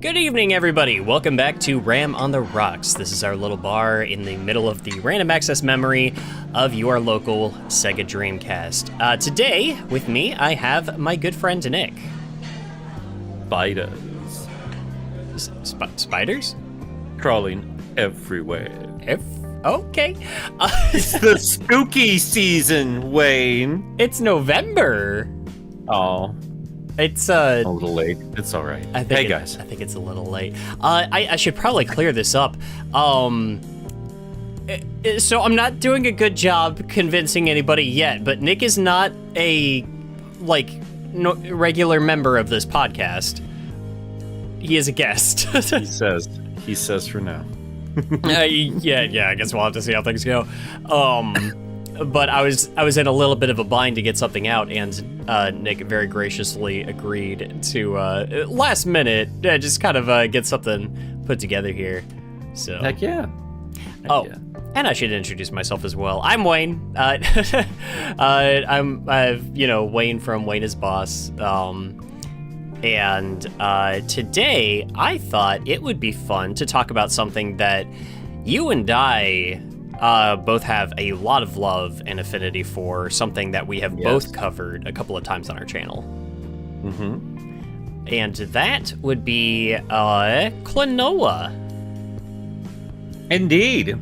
Good evening, everybody. Welcome back to Ram on the Rocks. This is our little bar in the middle of the random access memory of your local Sega Dreamcast. Today, with me, I have my good friend Nick. Spiders. Spiders? Crawling everywhere. Okay. It's the spooky season, Wayne. It's November. Oh. It's a little late. It's all right. Hey guys. I think it's a little late. I should probably clear this up. So I'm not doing a good job convincing anybody yet, but Nick is not a regular member of this podcast. He is a guest. He says for now. Yeah. I guess we'll have to see how things go. But I was in a little bit of a bind to get something out, and Nick very graciously agreed to last minute just kind of get something put together here. So Heck yeah. Yeah. And I should introduce myself as well. I'm Wayne. I'm Wayne from Wayne is Boss. And today I thought it would be fun to talk about something that you and I both have a lot of love and affinity for, something that we have both covered a couple of times on our channel. Mm-hmm. And that would be Klonoa. Indeed.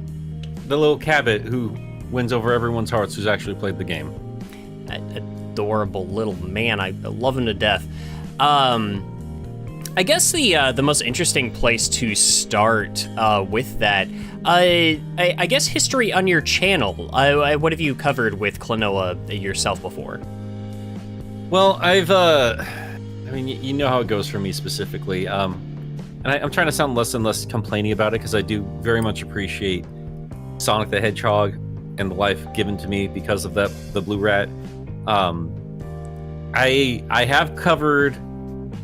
The little cabot who wins over everyone's hearts who's actually played the game. Adorable little man. I love him to death. I guess the most interesting place to start with that, I guess history on your channel. What have you covered with Klonoa yourself before? Well, you know how it goes for me specifically. And I'm trying to sound less and less complaining about it because I do very much appreciate Sonic the Hedgehog and the life given to me because of that, the Blue Rat. I have covered.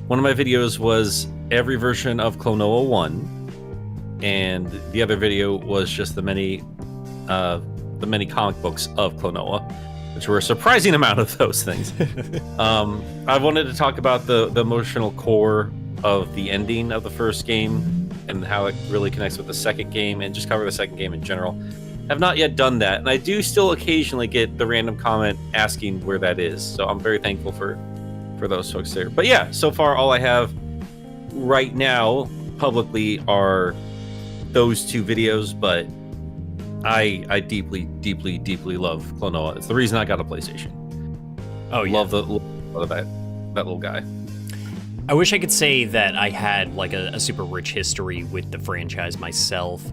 One of my videos was every version of Klonoa 1, and the other video was just the many comic books of Klonoa, which were a surprising amount of those things. I wanted to talk about the emotional core of the ending of the first game and how it really connects with the second game, and just cover the second game in general. Have not yet done that, and I do still occasionally get the random comment asking where that is, so I'm very thankful for those folks there. But yeah, so far all I have right now publicly are those two videos, but I deeply love Klonoa. It's the reason I got a PlayStation. Oh yeah. Love that little guy. I wish I could say that I had like a super rich history with the franchise myself.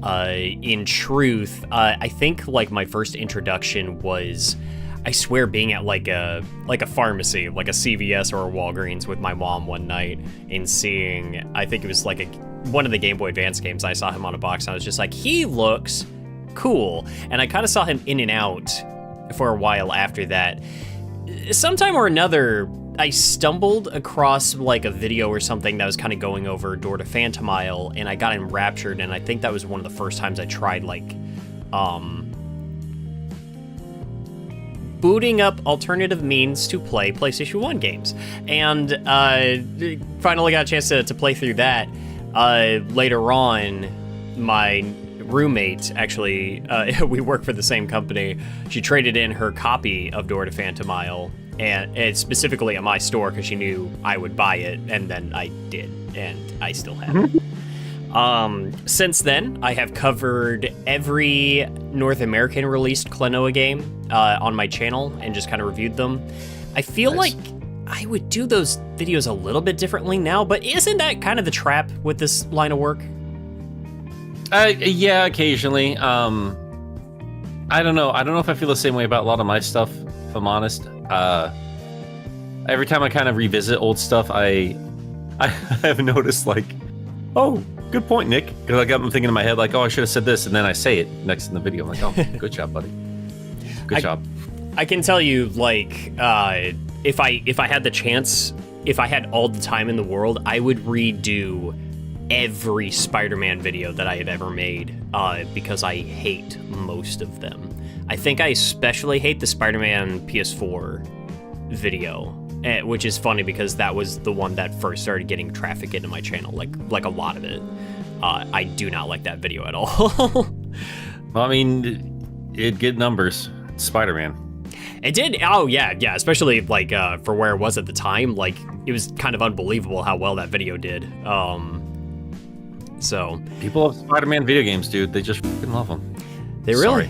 In truth, I think like my first introduction was, I swear, being at like a pharmacy, like a CVS or a Walgreens with my mom one night and seeing, I think it was like one of the Game Boy Advance games. I saw him on a box and I was just like, he looks cool. And I kind of saw him in and out for a while after that. Sometime or another, I stumbled across like a video or something that was kind of going over Door to Phantomile, and I got enraptured, and I think that was one of the first times I tried like booting up alternative means to play PlayStation 1 games. And finally got a chance to play through that. Later on, my roommate, actually, we work for the same company, she traded in her copy of Door to Phantomile, and it's specifically at my store because she knew I would buy it, and then I did, and I still have it. Since then, I have covered every North American released Klonoa game on my channel and just kind of reviewed them. I feel like I would do those videos a little bit differently now, but isn't that kind of the trap with this line of work? Yeah, occasionally. I don't know. I don't know if I feel the same way about a lot of my stuff, if I'm honest. Every time I kind of revisit old stuff, I have noticed like, oh, good point, Nick. Because I got them thinking in my head like, oh, I should have said this, and then I say it next in the video. I'm like, oh, good job, buddy. Good job. I can tell you, like, if I had the chance, if I had all the time in the world, I would redo every Spider-Man video that I had ever made, because I hate most of them. I think I especially hate the Spider-Man PS4 video. which is funny because that was the one that first started getting traffic into my channel, like a lot of it. I do not like that video at all. Well, I mean, it'd get numbers. It's Spider-Man. It did. Oh yeah, especially like for where it was at the time. Like it was kind of unbelievable how well that video did. So people love Spider-Man video games, dude. They just fucking love them. They really?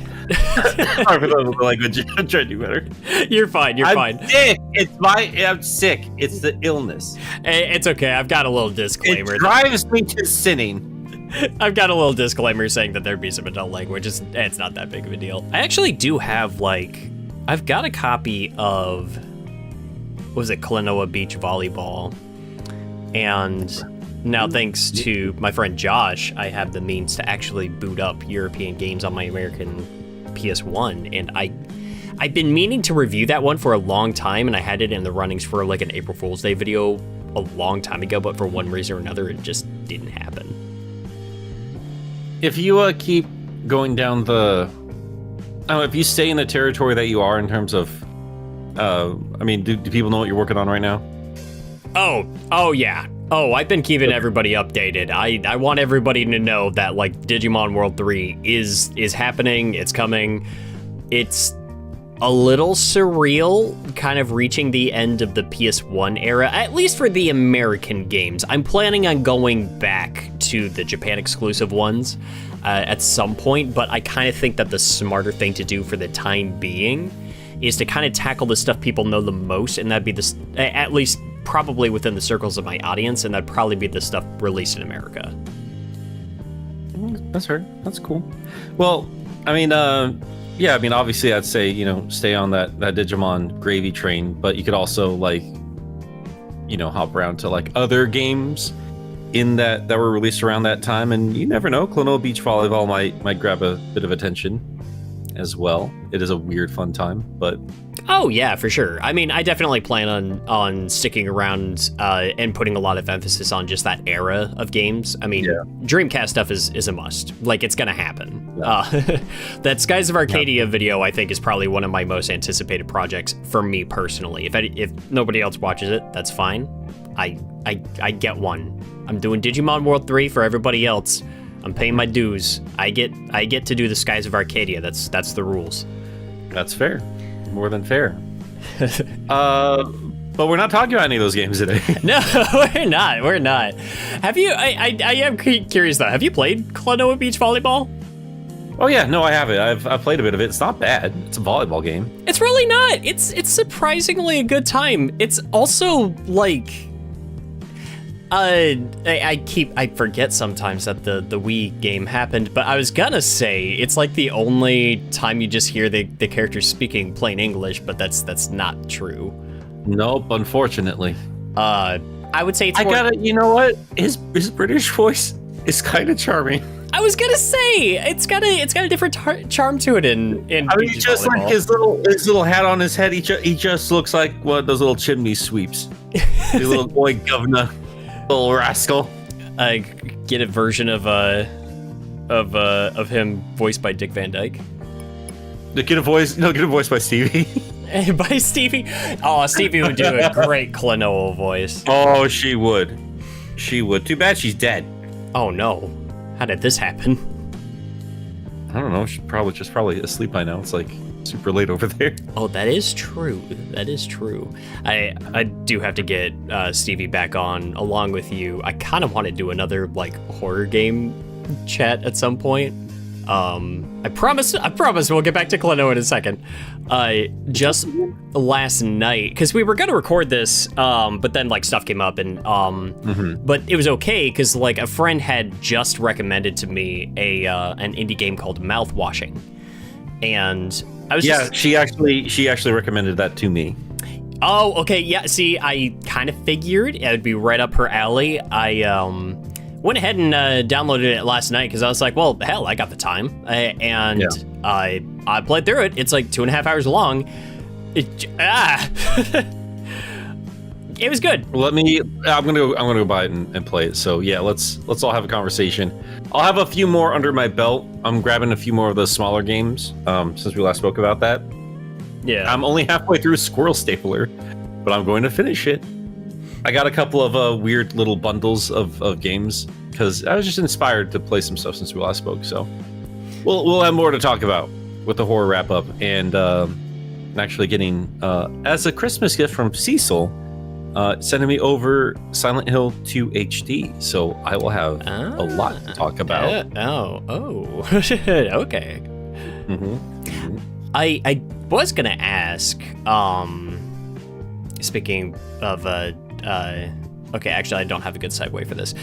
Sorry for the language. I'm trying to do better. You're fine. You're fine. Sick. I'm sick. It's the illness. It's okay. I've got a little disclaimer. It drives me to sinning. I've got a little disclaimer saying that there'd be some adult language. It's not that big of a deal. I actually do have I've got a copy of, what was it, Klonoa Beach Volleyball, and now thanks to my friend Josh, I have the means to actually boot up European games on my American PS1, and I've been meaning to review that one for a long time, and I had it in the runnings for like an April Fool's Day video a long time ago, but for one reason or another, it just didn't happen. If you keep going down the, I don't know, if you stay in the territory that you are in terms of, I mean, do people know what you're working on right now? Oh yeah. Oh, I've been keeping everybody updated. I want everybody to know that like Digimon World 3 is happening. It's coming. It's a little surreal, kind of reaching the end of the PS1 era, at least for the American games. I'm planning on going back to the Japan exclusive ones at some point, but I kind of think that the smarter thing to do for the time being is to kind of tackle the stuff people know the most, and that'd be at least probably within the circles of my audience, and that'd probably be the stuff released in America. That's fair. That's cool. Well, I mean, yeah, I mean, obviously I'd say, stay on that Digimon gravy train, but you could also hop around to like other games in that were released around that time, and you never know, Klonoa Beach Volleyball might grab a bit of attention as well. It is a weird fun time, but oh yeah, for sure. I mean, I definitely plan on sticking around and putting a lot of emphasis on just that era of games. I mean, yeah. Dreamcast stuff is a must. Like, it's gonna happen. Yeah. That Skies of Arcadia video, I think, is probably one of my most anticipated projects for me personally. If nobody else watches it, that's fine. I get one. I'm doing Digimon World 3 for everybody else. I'm paying my dues. I get to do the Skies of Arcadia. That's the rules. That's fair. More than fair. But we're not talking about any of those games today. No, we're not. Have you, I am curious though, have you played Klonoa Beach Volleyball? Oh yeah, no, I have it. I've played a bit of it. It's not bad. It's a volleyball game. It's really not. It's surprisingly a good time. It's also like, I forget sometimes that the Wii game happened, but I was gonna say it's like the only time you just hear the characters speaking plain English, but that's not true. Nope, unfortunately. I would say it's you know what? His British voice is kind of charming. I was gonna say it's got a different charm to it in I mean, just like his little hat on his head, he just looks like one of those little chimney sweeps. The little boy governor. Little rascal. Get a version of him voiced by Dick Van Dyke. Get a voice by Stevie. By Stevie? Oh, Stevie would do a great Klonoa voice. Oh, she would. She would. Too bad she's dead. Oh no. How did this happen? I don't know. She's probably asleep by now. It's like super late over there. Oh, that is true. That is true. I do have to get Stevie back on along with you. I kind of want to do another like horror game chat at some point. I promise we'll get back to Klonoa in a second. Just last night, because we were gonna record this, but then like stuff came up, and but it was okay because like a friend had just recommended to me an indie game called Mouthwashing, and I was she actually recommended that to me. Oh, okay, yeah. See, I kind of figured it would be right up her alley. I went ahead and downloaded it last night because I was like, well, hell, I got the time, and I played through it. It's like 2.5 hours long. It was good. I'm gonna go buy it and play it. So yeah, let's all have a conversation. I'll have a few more under my belt. I'm grabbing a few more of those smaller games since we last spoke about that. Yeah, I'm only halfway through Squirrel Stapler. but I'm going to finish it. I got a couple of weird little bundles of games because I was just inspired to play some stuff since we last spoke. So we'll have more to talk about with the horror wrap up, and actually getting as a Christmas gift from Cecil, sending me over Silent Hill 2 HD. So I will have a lot to talk about. Okay. I was gonna ask. Speaking of okay, actually, I don't have a good segue for this.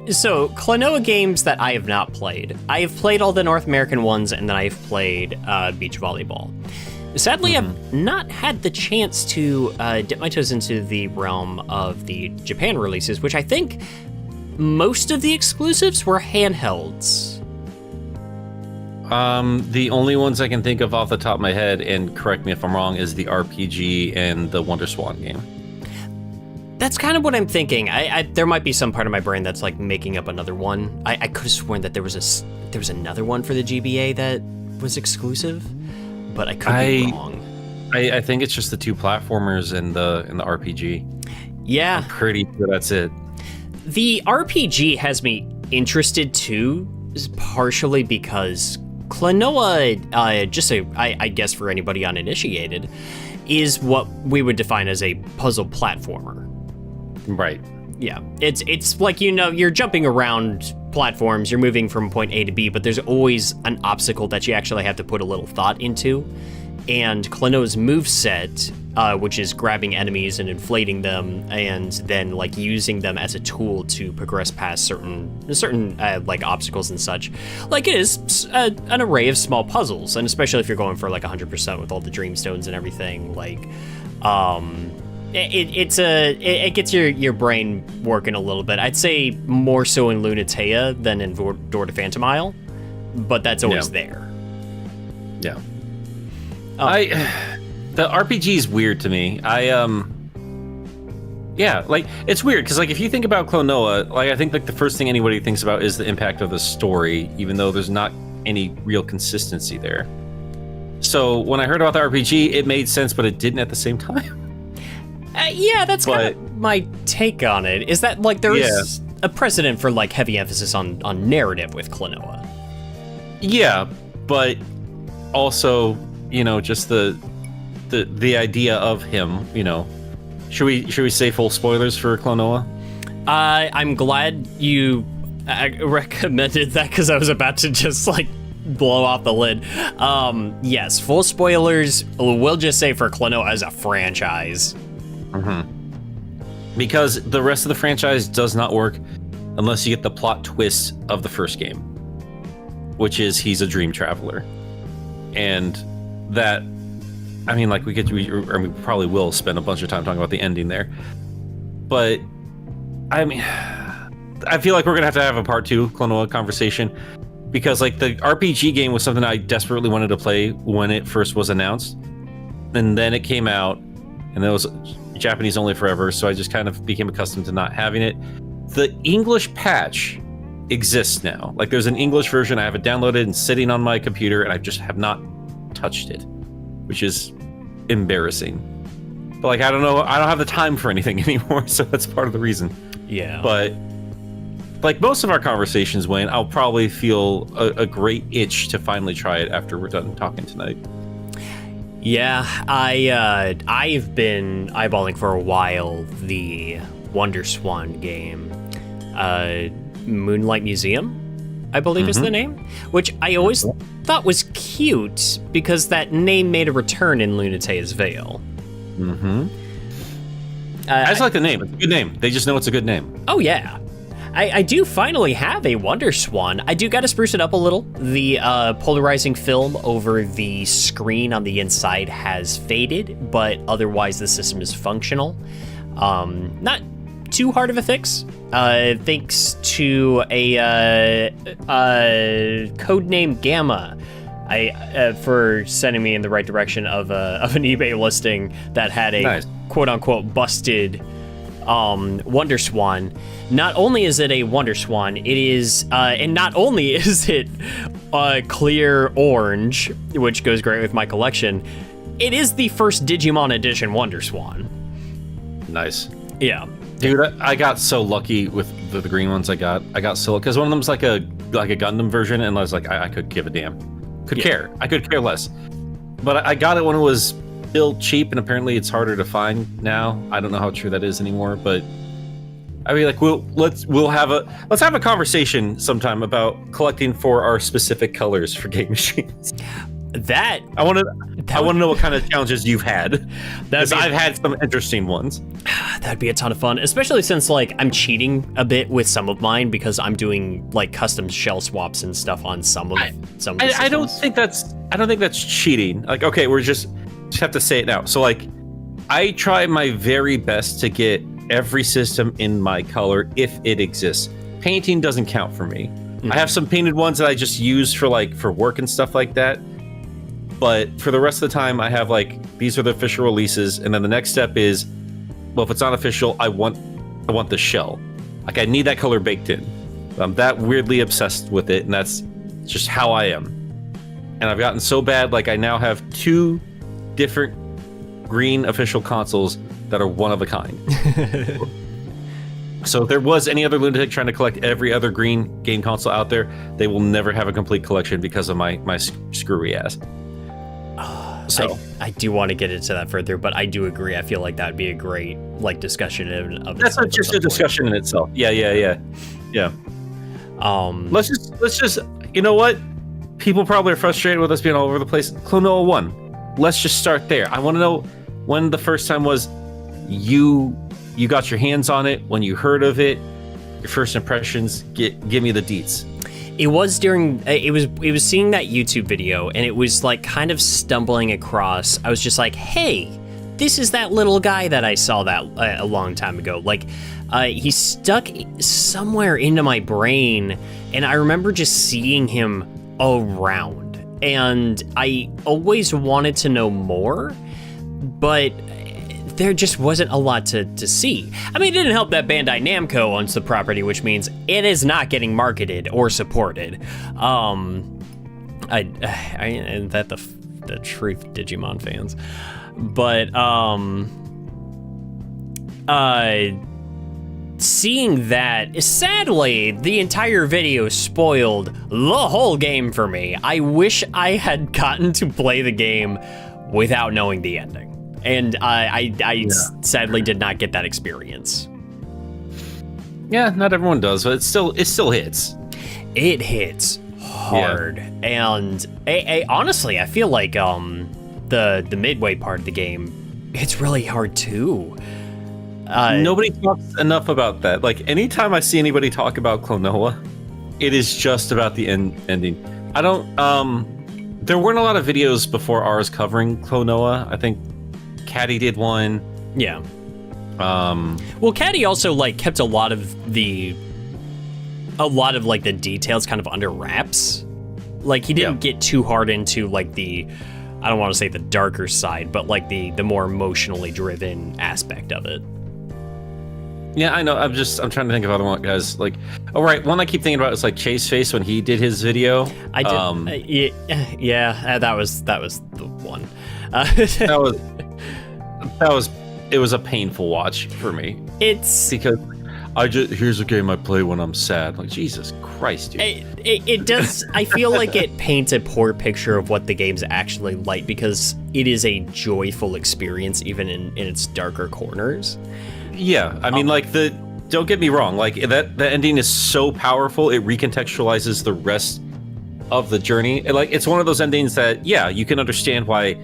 So, Klonoa games that I have not played. I have played all the North American ones, and then I've played beach volleyball. Sadly, I've not had the chance to dip my toes into the realm of the Japan releases, which I think most of the exclusives were handhelds. The only ones I can think of off the top of my head, and correct me if I'm wrong, is the RPG and the Wonder Swan game. That's kind of what I'm thinking. There might be some part of my brain that's like making up another one. I could have sworn that there was another one for the GBA that was exclusive, but I could be wrong. I think it's just the two platformers and the RPG. Yeah, I'm pretty sure that's it. The RPG has me interested too, partially because Klonoa, I guess for anybody uninitiated, is what we would define as a puzzle platformer. Right. Yeah, it's like, you're jumping around platforms, you're moving from point A to B, but there's always an obstacle that you actually have to put a little thought into. And Klonoa's moveset, which is grabbing enemies and inflating them, and then like using them as a tool to progress past certain like obstacles and such, like it is an array of small puzzles, and especially if you're going for like 100% with all the dream stones and everything, like it gets your brain working a little bit. I'd say more so in Lunatea than in Door to Phantomile, but that's always there. Yeah. The RPG is weird to me. Like it's weird because like if you think about Klonoa, like I think like the first thing anybody thinks about is the impact of the story, even though there's not any real consistency there. So when I heard about the RPG, it made sense, but it didn't at the same time. Yeah, that's kind of my take on it. Is that like there is a precedent for like heavy emphasis on narrative with Klonoa. Yeah, but also, just the idea of him, Should we say full spoilers for Klonoa? I'm glad you recommended that because I was about to just like blow off the lid. Yes, full spoilers. We'll just say for Klonoa as a franchise. Because the rest of the franchise does not work unless you get the plot twist of the first game, which is he's a dream traveler, and that. I mean, like we probably will spend a bunch of time talking about the ending there, but I mean, I feel like we're gonna have to have a part 2 Klonoa conversation because like the RPG game was something I desperately wanted to play when it first was announced, and then it came out, and it was Japanese only forever, so I just kind of became accustomed to not having it. The English patch exists now. Like there's an English version. I have it downloaded and sitting on my computer, and I just have not touched it, which is embarrassing. But like I don't have the time for anything anymore, so that's part of the reason. Yeah. But like most of our conversations, Wayne, I'll probably feel a great itch to finally try it after we're done talking tonight. Yeah, I've been eyeballing for a while the Wonder Swan game, Moonlight Museum, I believe is the name, which I always thought was cute because that name made a return in Lunatea's Veil. I just like the name. It's a good name. They just know it's a good name. Oh yeah. I do finally have a Wonder Swan. I do got to spruce it up a little. The polarizing film over the screen on the inside has faded, but otherwise the system is functional. Not too hard of a fix, thanks to a codename Gamma. For sending me in the right direction of an eBay listing that had a quote-unquote busted Wonder Swan. Not only is it a Wonder Swan, it is, and not only is it clear orange, which goes great with my collection, it is the first Digimon edition Wonder Swan. Nice. Yeah. Dude, I got so lucky with the green ones I got. I got so, because one of them's like a Gundam version, and I was like, I could give a damn. Care. I could care less. But I got it when it was still cheap, and apparently it's harder to find now. I don't know how true that is anymore, but I mean, like, let's have a conversation sometime about collecting for our specific colors for game machines. I want to know what kind of challenges you've had. Because I've had some interesting ones. That'd be a ton of fun, especially since like I'm cheating a bit with some of mine because I'm doing like custom shell swaps and stuff on some of the I don't think that's cheating. Like, okay, we're just have to say it now. So like, I try my very best to get every system in my color if it exists. Painting doesn't count for me. Mm-hmm. I have some painted ones that I just use for work and stuff like that. But for the rest of the time, I have like, these are the official releases, and then the next step is, well, if it's not official, I want the shell. Like, I need that color baked in. I'm that weirdly obsessed with it, and that's just how I am. And I've gotten so bad, like I now have 2 different green official consoles that are one of a kind. So if there was any other lunatic trying to collect every other green game console out there, they will never have a complete collection because of my screwy ass. So I do want to get into that further, but I do agree. I feel like that would be a great discussion of that's not just a discussion in itself. Yeah. Let's just you know what? People probably are frustrated with us being all over the place. Klonoa 1. Let's just start there. I want to know when the first time was you got your hands on it, when you heard of it, your first impressions. Give me the deets. It was during, it was seeing that YouTube video, and it was like kind of stumbling across. I was just like, hey, this is that little guy that I saw that a long time ago. Like, he stuck somewhere into my brain, and I remember just seeing him around. And I always wanted to know more, but there just wasn't a lot to see. I mean, it didn't help that Bandai Namco owns the property, which means it is not getting marketed or supported. And that the truth, Digimon fans. But seeing that, sadly, the entire video spoiled the whole game for me. I wish I had gotten to play the game without knowing the ending. And I sadly did not get that experience. Yeah, not everyone does, but it still hits. It hits hard, and honestly, I feel like the midway part of the game, it's really hard too. Nobody talks enough about that. Like, anytime I see anybody talk about Klonoa, it is just about the ending. I don't. There weren't a lot of videos before ours covering Klonoa. I think Caddy did one. Yeah. Well, Caddy also kept a lot of the details kind of under wraps. Like, he didn't get too hard into the, I don't want to say the darker side, but the more emotionally driven aspect of it. Yeah, I know. I'm trying to think of other one guys. One I keep thinking about is Chase Face when he did his video. I did. That was the one. It was a painful watch for me. It's because here's a game I play when I'm sad. Like, Jesus Christ, dude. It does. I feel like it paints a poor picture of what the game's actually like, because it is a joyful experience even in its darker corners. Yeah, I mean, don't get me wrong. The ending is so powerful, it recontextualizes the rest of the journey. It's one of those endings that, you can understand why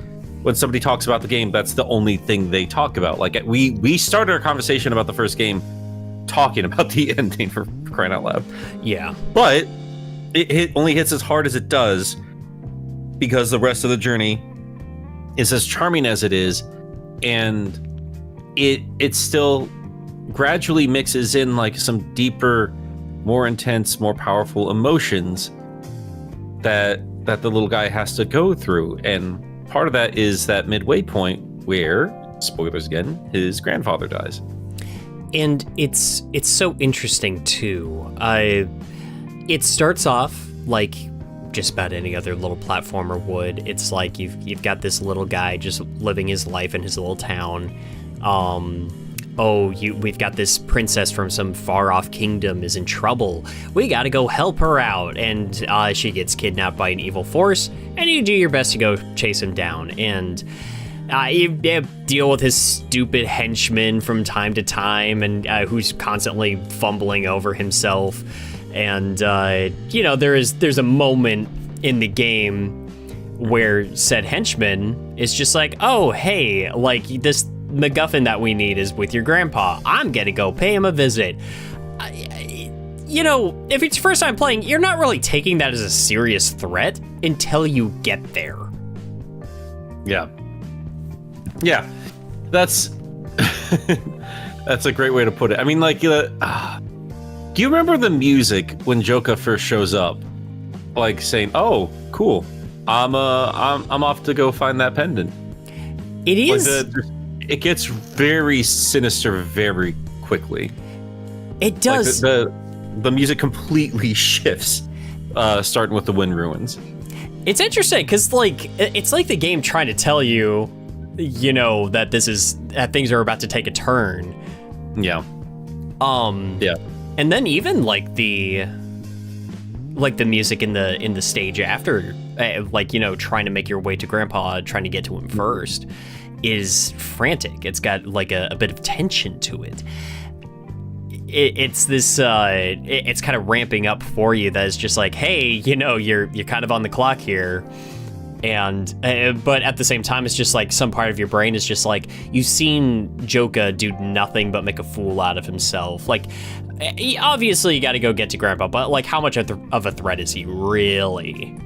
when somebody talks about the game, that's the only thing they talk about. We started our conversation about the first game talking about the ending, for crying out loud. Yeah. But it only hits as hard as it does because the rest of the journey is as charming as it is, and it still gradually mixes in some deeper, more intense, more powerful emotions that the little guy has to go through. And part of that is that midway point where, spoilers again, his grandfather dies. And it's so interesting too. It starts off just about any other little platformer would. It's like you've got this little guy just living his life in his little town. We've got this princess from some far-off kingdom is in trouble. We gotta go help her out, and she gets kidnapped by an evil force, and you do your best to go chase him down, and you deal with his stupid henchman from time to time, and who's constantly fumbling over himself. And there's a moment in the game where said henchman is just like, oh hey, like this MacGuffin that we need is with your grandpa. I'm gonna go pay him a visit. If it's your first time playing, you're not really taking that as a serious threat until you get there. Yeah. That's that's a great way to put it. I mean, like, do you remember the music when Joka first shows up, like saying, "Oh, cool, I'm off to go find that pendant." It is. It gets very sinister very quickly. It does. Like the music completely shifts, starting with the Wind Ruins. It's interesting because, like, it's like the game trying to tell you, that things are about to take a turn. Yeah. Yeah. And then even like the music in the stage after, trying to make your way to Grandpa, trying to get to him first, is frantic. It's got like a bit of tension to it. It's this it's kind of ramping up for you. That is just like, hey, you're kind of on the clock here. And but at the same time, it's just like some part of your brain is just like, you've seen Joka do nothing but make a fool out of himself. Like, obviously you got to go get to Grandpa, but like, how much of a threat is he really?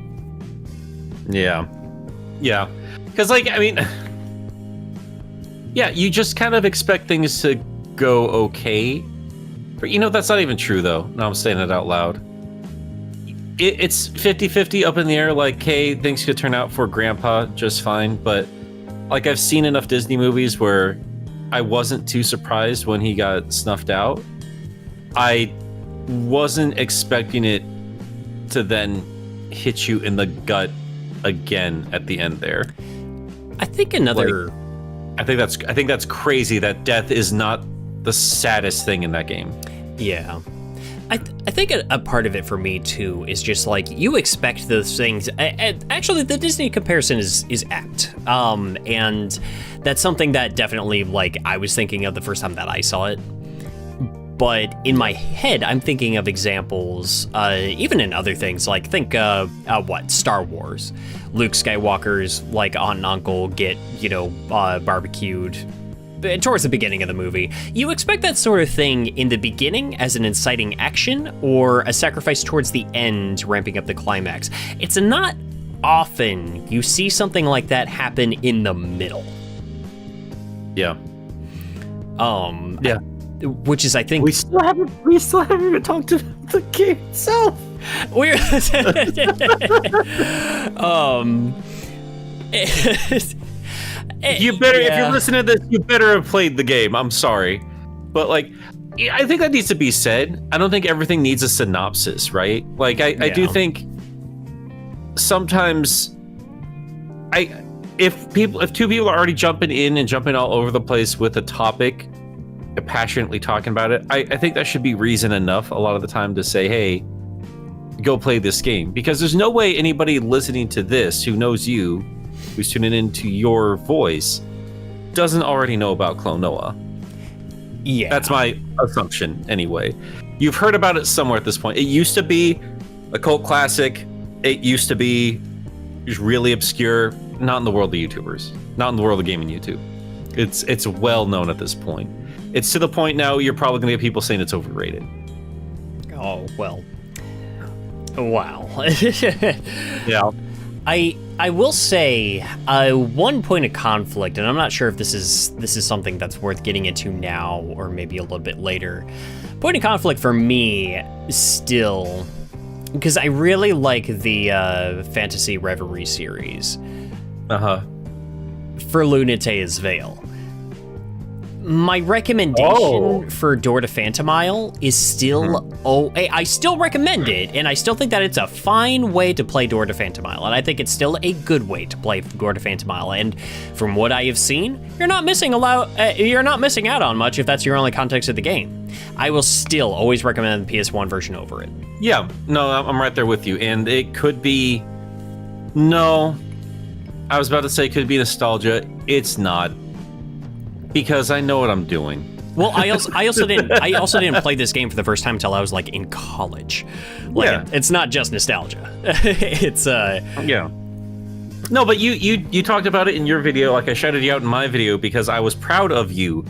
Yeah. Because, like, I mean, yeah, you just kind of expect things to go okay. But that's not even true, though. Now I'm saying it out loud. It's 50-50 up in the air, like, hey, things could turn out for Grandpa just fine, but like, I've seen enough Disney movies where I wasn't too surprised when he got snuffed out. I wasn't expecting it to then hit you in the gut again at the end there. I think that's crazy that death is not the saddest thing in that game. Yeah. I think a part of it for me too is just like, you expect those things. Actually, the Disney comparison is apt, and that's something that definitely, like, I was thinking of the first time that I saw it. But in my head, I'm thinking of examples, even in other things. Like, think Star Wars. Luke Skywalker's like aunt and uncle get barbecued towards the beginning of the movie. You expect that sort of thing in the beginning as an inciting action, or a sacrifice towards the end, ramping up the climax. It's not often you see something like that happen in the middle. Yeah. Yeah. Which is, I think, we still haven't even talked to the game itself. We're you better, if you're listening to this, you better have played the game. I'm sorry, but like, I think that needs to be said. I don't think everything needs a synopsis, right? Like, I do think sometimes if two people are already jumping all over the place with a topic, passionately talking about it, I think that should be reason enough a lot of the time to say, hey, go play this game. Because there's no way anybody listening to this who knows you, who's tuning into your voice, doesn't already know about Klonoa. Yeah. That's my assumption anyway. You've heard about it somewhere at this point. It used to be a cult classic. It used to be just really obscure. Not in the world of YouTubers. Not in the world of gaming YouTube. It's well known at this point. It's to the point now you're probably going to get people saying it's overrated. Oh, well. Wow. Yeah. I will say one point of conflict, and I'm not sure if this is something that's worth getting into now or maybe a little bit later. Point of conflict for me still, because I really like the Fantasy Reverie series. Uh-huh. For Lunatea's Veil. My recommendation for Door to Phantomile is still I still recommend it, and I still think that it's a fine way to play Door to Phantomile, and I think it's still a good way to play Door to Phantomile. And from what I have seen, you're not missing out on much if that's your only context of the game. I will still always recommend the PS1 version over it. Yeah, no, I'm right there with you, and it could be. No, I was about to say it could be nostalgia. It's not. Because I know what I'm doing. Well, I also didn't play this game for the first time until I was like in college. It's not just nostalgia. It's yeah. No, but you talked about it in your video. Like I shouted you out in my video because I was proud of you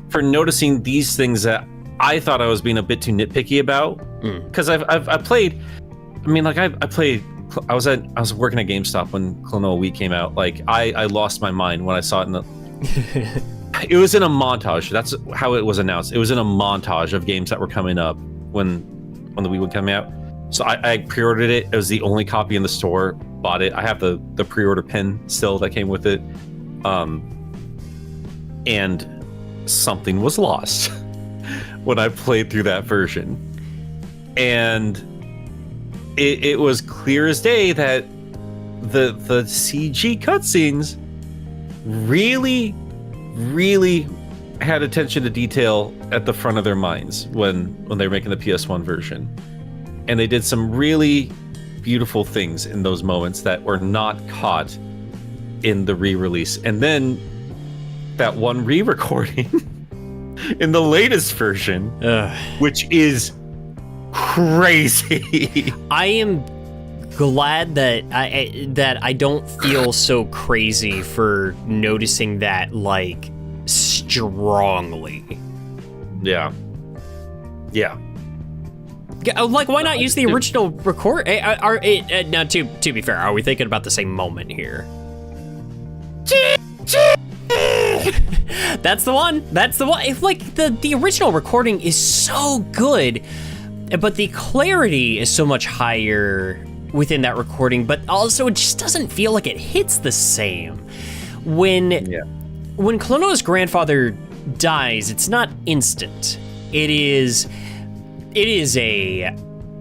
for noticing these things that I thought I was being a bit too nitpicky about. Because I've played. I mean, like I played. I was working at GameStop when Klonoa Week came out. Like I lost my mind when I saw it in the. It was in a montage. That's how it was announced. It was in a montage of games that were coming up when the Wii would come out. So I pre-ordered it. It was the only copy in the store. Bought it. I have the pre-order pin still that came with it. And something was lost when I played through that version. And it was clear as day that the CG cutscenes really had attention to detail at the front of their minds when they were making the PS1 version. And they did some really beautiful things in those moments that were not caught in the re-release. And then that one re-recording in the latest version, which is crazy. I am glad that I don't feel so crazy for noticing that like strongly. Yeah. Like, why not use the original record? Now, to be fair, are we thinking about the same moment here? That's the one. If like the original recording is so good, but the clarity is so much higher within that recording, but also it just doesn't feel like it hits the same. When Klonoa's grandfather dies, it's not instant. It is a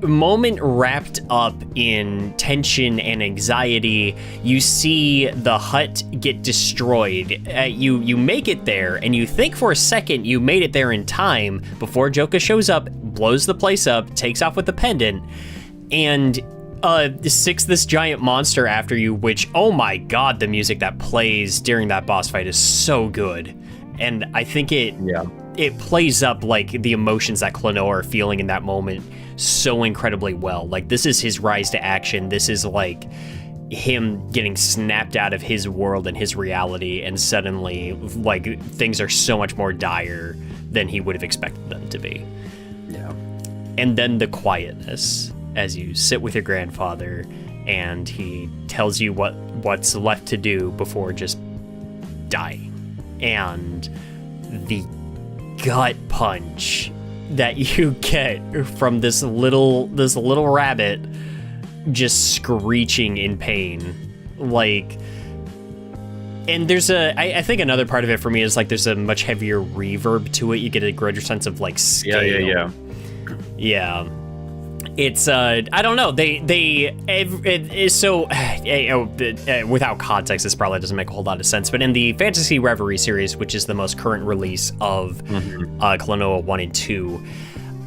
moment wrapped up in tension and anxiety. You see the hut get destroyed. You make it there, and you think for a second you made it there in time before Joka shows up, blows the place up, takes off with the pendant, and sicks this giant monster after you, which, oh my god, the music that plays during that boss fight is so good. And I think it plays up like the emotions that Klonoa are feeling in that moment so incredibly well. Like, this is his rise to action. This is like him getting snapped out of his world and his reality, and suddenly like things are so much more dire than he would have expected them to be. Yeah. And then the quietness as you sit with your grandfather and he tells you what's left to do before just dying. And the gut punch that you get from this little rabbit just screeching in pain. Like, and there's I think another part of it for me is like there's a much heavier reverb to it. You get a greater sense of like scale. Yeah. It's I don't know. Without context, this probably doesn't make a whole lot of sense. But in the Fantasy Reverie series, which is the most current release of Klonoa 1 and 2,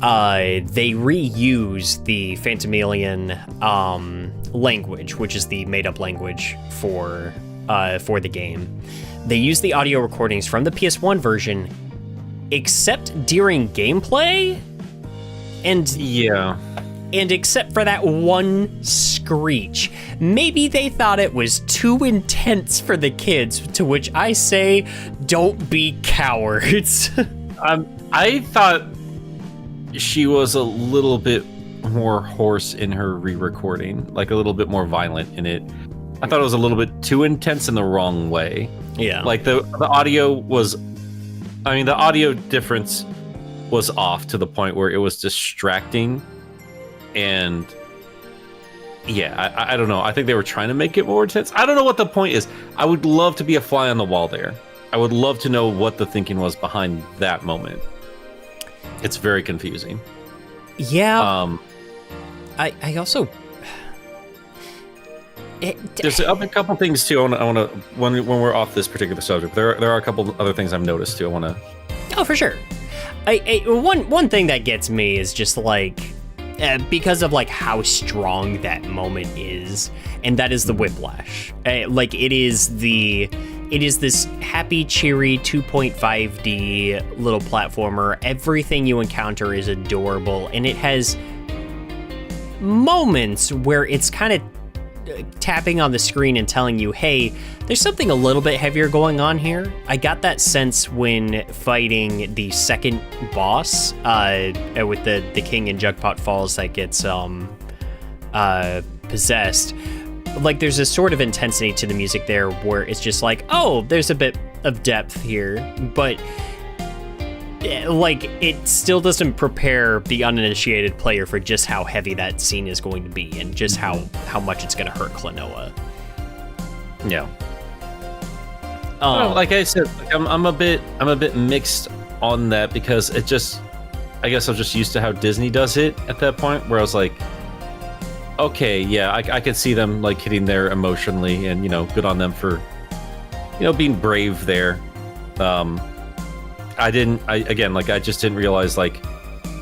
they reuse the Phantomilian language, which is the made-up language for the game. They use the audio recordings from the PS1 version, except during gameplay, and except for that one screech. Maybe they thought it was too intense for the kids, to which I say, don't be cowards. I thought she was a little bit more hoarse in her re-recording, like a little bit more violent in it. I thought it was a little bit too intense in the wrong way. Yeah. Like the audio was, I mean, the audio difference was off to the point where it was distracting. And yeah, I don't know. I think they were trying to make it more intense. I don't know what the point is. I would love to be a fly on the wall there I would love to know what the thinking was behind that moment. It's very confusing. Yeah. I also. There's a couple things too. I want to when we're off this particular subject, there are a couple other things I've noticed too. I want to. Oh, for sure. One thing that gets me is just like because of like how strong that moment is, and that is the whiplash. Like it is this happy, cheery 2.5D little platformer. Everything you encounter is adorable, and it has moments where it's kind of tapping on the screen and telling you, hey, there's something a little bit heavier going on here. I got that sense when fighting the second boss with the king in Jugpot Falls that gets possessed. Like there's a sort of intensity to the music there where it's just like, oh, there's a bit of depth here, but like it still doesn't prepare the uninitiated player for just how heavy that scene is going to be and just how much it's going to hurt Klonoa. Yeah. Like I said, I'm a bit mixed on that because I guess I'm just used to how Disney does it at that point, where I was like, okay, yeah, I could see them like hitting there emotionally, and good on them for being brave there. I just didn't realize like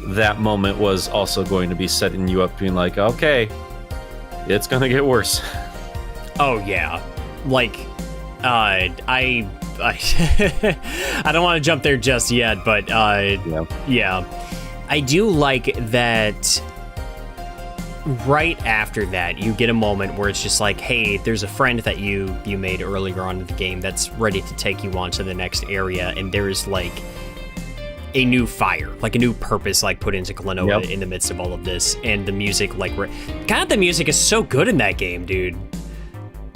that moment was also going to be setting you up being like, okay, it's gonna get worse. Oh yeah, like I I don't want to jump there just yet, but yeah, I do like that. Right after that, you get a moment where it's just like, hey, there's a friend that you made earlier on in the game that's ready to take you on to the next area, and there's like a new fire, like a new purpose, like put into Klonoa in the midst of all of this, and the music, like, God, the music is so good in that game, dude.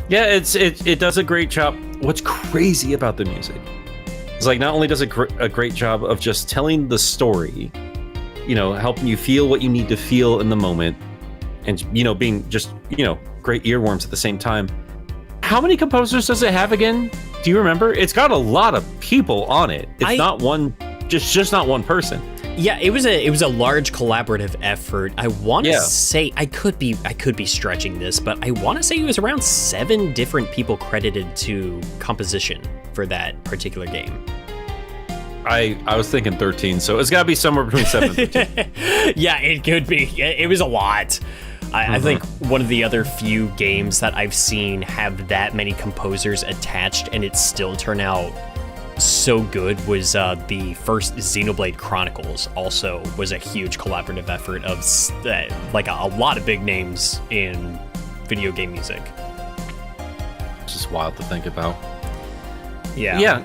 Yeah, it does a great job. What's crazy about the music is like not only does it a great job of just telling the story, helping you feel what you need to feel in the moment. And, being just, great earworms at the same time. How many composers does it have again? Do you remember? It's got a lot of people on it. It's not one, just not one person. Yeah, it was a large collaborative effort. I want to say, I could be stretching this, but I want to say it was around 7 different people credited to composition for that particular game. I was thinking 13, so it's got to be somewhere between 7 and 13. Yeah, it could be. It was a lot. I think one of the other few games that I've seen have that many composers attached and it still turn out so good was the first Xenoblade Chronicles. Also was a huge collaborative effort of like a lot of big names in video game music. It's just wild to think about. Yeah.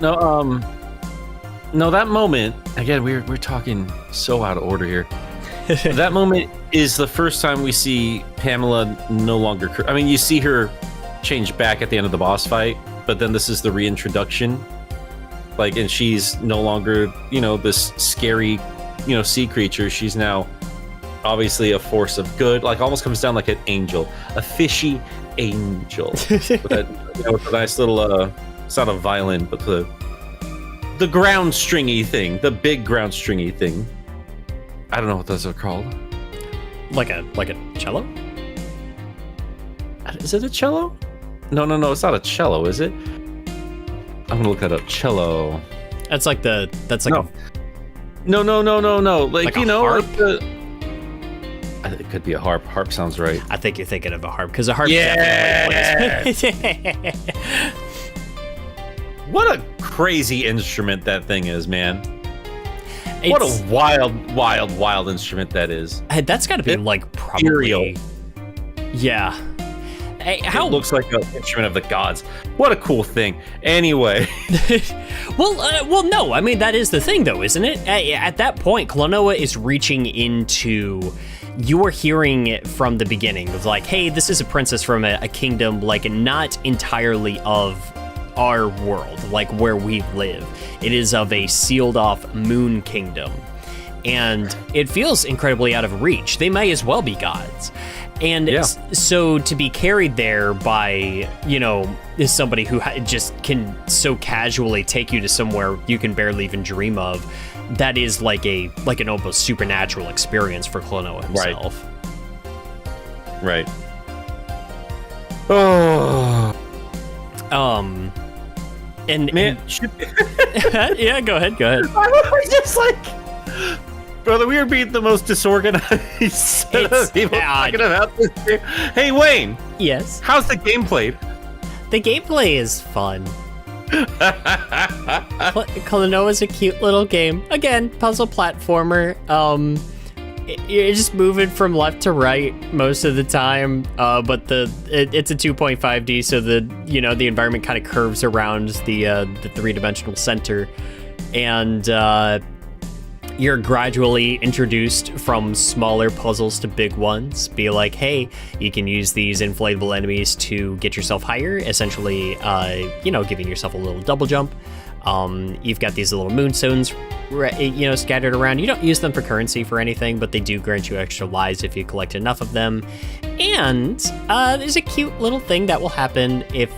No, that moment, again, we're talking so out of order here. That moment is the first time we see Pamela no longer... I mean, you see her change back at the end of the boss fight, but then this is the reintroduction. Like, and she's no longer, this scary, sea creature. She's now obviously a force of good, like almost comes down like an angel. A fishy angel. With that, with a nice little, it's not a violin, but the ground stringy thing, the big ground stringy thing. I don't know what those are called. Like a cello? Is it a cello? No, it's not a cello, is it? I'm gonna look that up. Cello. That's like no. Like a harp? It could be a harp. Harp sounds right. I think you're thinking of a harp because a harp. Yeah. What a crazy instrument that thing is, man. What a wild instrument that is. That's got to be like probably. Ethereal. Yeah. Hey, it looks like an instrument of the gods. What a cool thing. Anyway. Well, no. I mean, that is the thing, though, isn't it? At that point, Klonoa is reaching into. You are hearing it from the beginning of like, hey, this is a princess from a kingdom like not entirely of our world, like where we live. It is of a sealed off moon kingdom, and it feels incredibly out of reach. They may as well be gods. And so to be carried there by, somebody who just can so casually take you to somewhere you can barely even dream of, that is like an almost supernatural experience for Klonoa himself. Right. Oh. And man, yeah, go ahead. I was just like, brother, we are being the most disorganized set of people talking about this game. Hey, Wayne. Yes. How's the gameplay? The gameplay is fun. Klonoa is a cute little game. Again, puzzle platformer. You're just moving from left to right most of the time, but it's a 2.5D, so the environment kind of curves around the three-dimensional center, and you're gradually introduced from smaller puzzles to big ones. Be like, hey, you can use these inflatable enemies to get yourself higher, essentially, giving yourself a little double jump. You've got these little moonstones, scattered around. You don't use them for currency for anything, but they do grant you extra lives if you collect enough of them. And there's a cute little thing that will happen if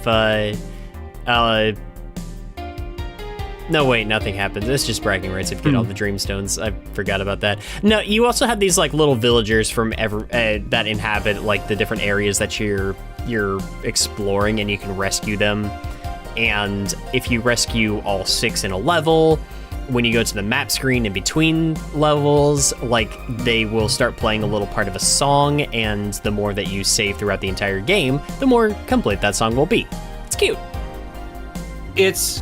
no, wait, nothing happens. It's just bragging rights if you get all the dreamstones. I forgot about that. No, you also have these like little villagers from that inhabit like the different areas that you're exploring, and you can rescue them. And if you rescue all 6 in a level, when you go to the map screen in between levels, like, they will start playing a little part of a song, and the more that you save throughout the entire game, the more complete that song will be. It's cute. It's,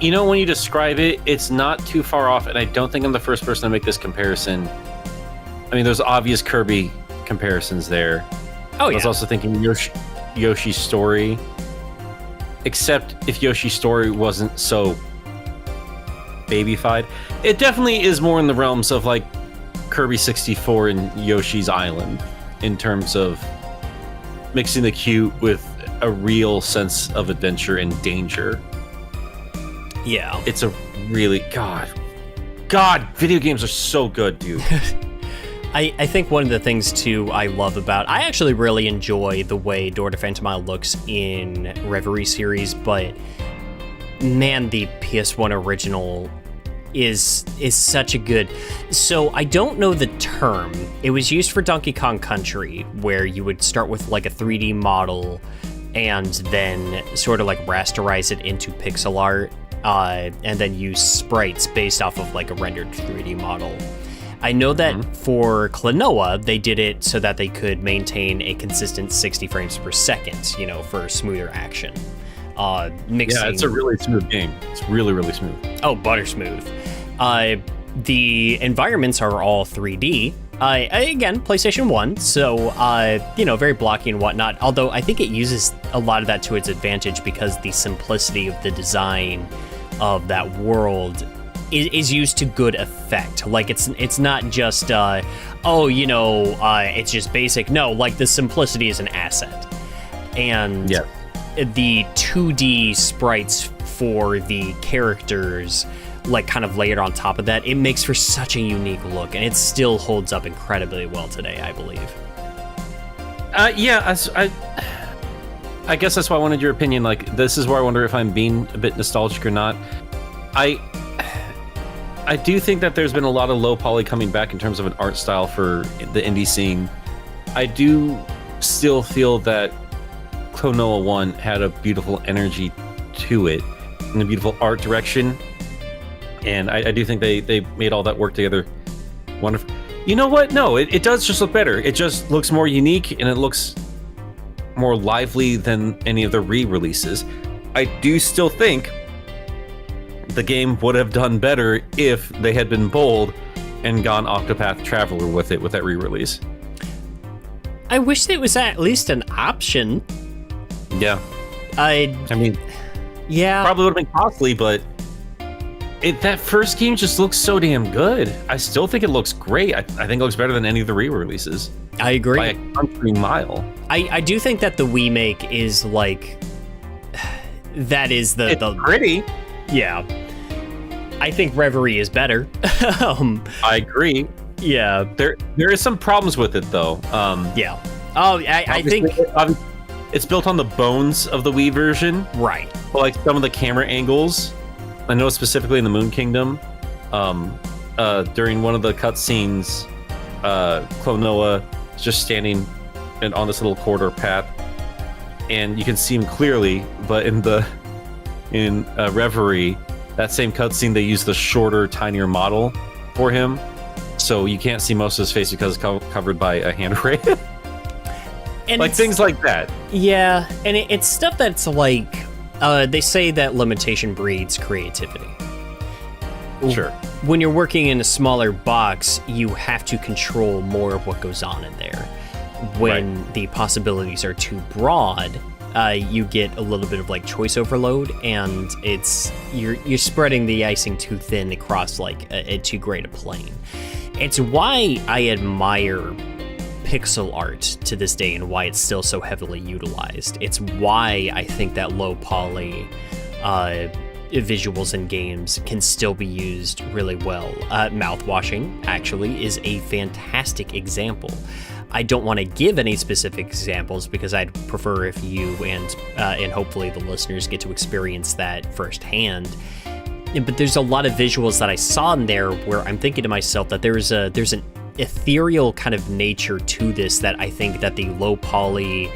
when you describe it, it's not too far off, and I don't think I'm the first person to make this comparison. I mean, there's obvious Kirby comparisons there. Oh, yeah. I was also thinking Yoshi's Story. Except if Yoshi's Story wasn't so babyfied. It definitely is more in the realms of like Kirby 64 and Yoshi's Island in terms of mixing the cute with a real sense of adventure and danger. Yeah. It's a really... God, video games are so good, dude. I think one of the things, too, I love about... I actually really enjoy the way Door to Phantomile looks in Reverie series, but man, the PS1 original is such a good... So I don't know the term. It was used for Donkey Kong Country, where you would start with like a 3D model and then sort of like rasterize it into pixel art, and then use sprites based off of like a rendered 3D model. I know that for Klonoa, they did it so that they could maintain a consistent 60 frames per second, for smoother action. Mixing... Yeah, it's a really smooth game. It's really, really smooth. Oh, butter smooth. The environments are all 3D. Again, PlayStation 1, so, very blocky and whatnot, although I think it uses a lot of that to its advantage because the simplicity of the design of that world is used to good effect. Like, it's not just, it's just basic. No, like, the simplicity is an asset. And the 2D sprites for the characters, like, kind of layered on top of that, it makes for such a unique look, and it still holds up incredibly well today, I believe. I guess that's why I wanted your opinion. Like, this is where I wonder if I'm being a bit nostalgic or not. I do think that there's been a lot of low poly coming back in terms of an art style for the indie scene. I do still feel that Klonoa 1 had a beautiful energy to it and a beautiful art direction. And I do think they made all that work together wonderful. You know what? No, it does just look better. It just looks more unique and it looks more lively than any of the re-releases. I do still think the game would have done better if they had been bold and gone Octopath Traveler with it with that re-release. I wish it was at least an option. Yeah. I mean, yeah, probably would have been costly, but that first game just looks so damn good. I still think it looks great. I think it looks better than any of the re-releases. I agree. By a country mile. I do think that the remake is like, that is it's pretty. Yeah. I think Reverie is better. I agree. Yeah. There is some problems with it though. Yeah. Oh, I think it's built on the bones of the Wii version, right. But like some of the camera angles, I know specifically in the Moon Kingdom, during one of the cutscenes, Klonoa is just standing on this little corridor path, and you can see him clearly. But in Reverie, that same cutscene, they use the shorter, tinier model for him, so you can't see most of his face because it's covered by a hand array. And like things like that. Yeah, and it's stuff that's like, they say that limitation breeds creativity. Sure. When you're working in a smaller box, you have to control more of what goes on in there. When the possibilities are too broad, you get a little bit of like choice overload, and you're spreading the icing too thin across like a too great a plane. It's why I admire pixel art to this day and why it's still so heavily utilized. It's why I think that low poly visuals in games can still be used really well. Mouthwashing actually is a fantastic example. I don't want to give any specific examples because I'd prefer if you and hopefully the listeners get to experience that firsthand. But there's a lot of visuals that I saw in there where I'm thinking to myself that there's an ethereal kind of nature to this that I think that the low poly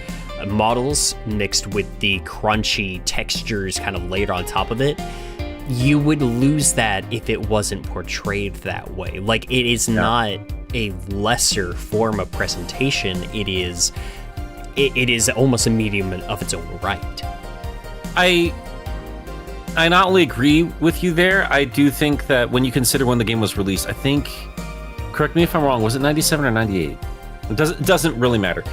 models mixed with the crunchy textures kind of layered on top of it, you would lose that if it wasn't portrayed that way. Like, it is not a lesser form of presentation. It is almost a medium of its own right. I not only agree with you there, I do think that when you consider when the game was released, I think, correct me if I'm wrong, was it 97 or 98? It doesn't really matter.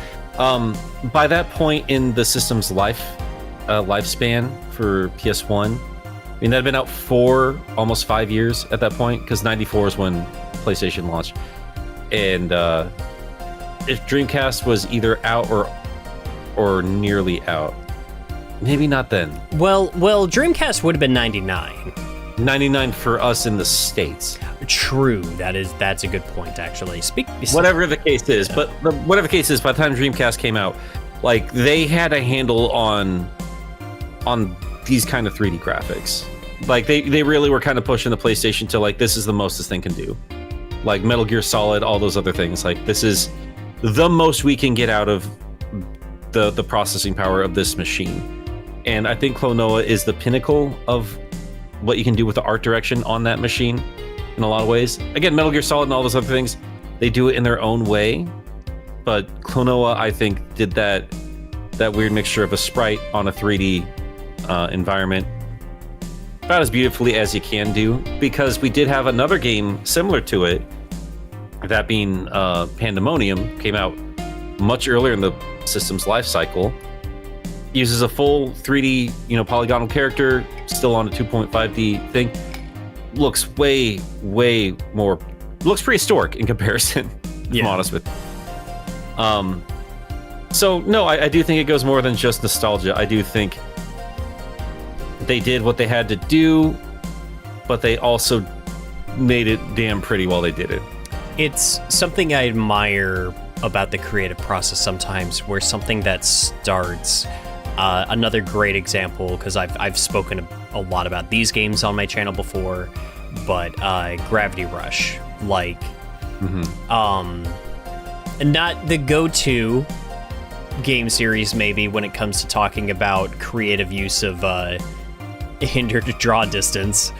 By that point in the system's lifespan for PS1, I mean, that had been out for almost 5 years at that point, because 94 is when PlayStation launched. And if Dreamcast was either out or nearly out, maybe not then. Well, Dreamcast would have been 99. 99 for us in the States. True, that's a good point, actually. Whatever the case is, but whatever the case is, by the time Dreamcast came out, like, they had a handle on these kind of 3D graphics. Like, they really were kind of pushing the PlayStation to, like, this is the most this thing can do. Like Metal Gear Solid, all those other things. Like, this is the most we can get out of the processing power of this machine. And I think Klonoa is the pinnacle of what you can do with the art direction on that machine in a lot of ways. Again, Metal Gear Solid and all those other things, they do it in their own way. But Klonoa, I think, did that weird mixture of a sprite on a 3D environment about as beautifully as you can do, because we did have another game similar to it, that being Pandemonium, came out much earlier in the system's life cycle. Uses a full 3D, polygonal character, still on a 2.5D thing. Looks way more, looks prehistoric in comparison, if I'm honest with you. So no, I do think it goes more than just nostalgia. I do think they did what they had to do, but they also made it damn pretty while they did it. It's something I admire about the creative process sometimes, where something that starts, another great example, because I've spoken a lot about these games on my channel before, but Gravity Rush, like, not the go-to game series maybe when it comes to talking about creative use of hindered draw distance,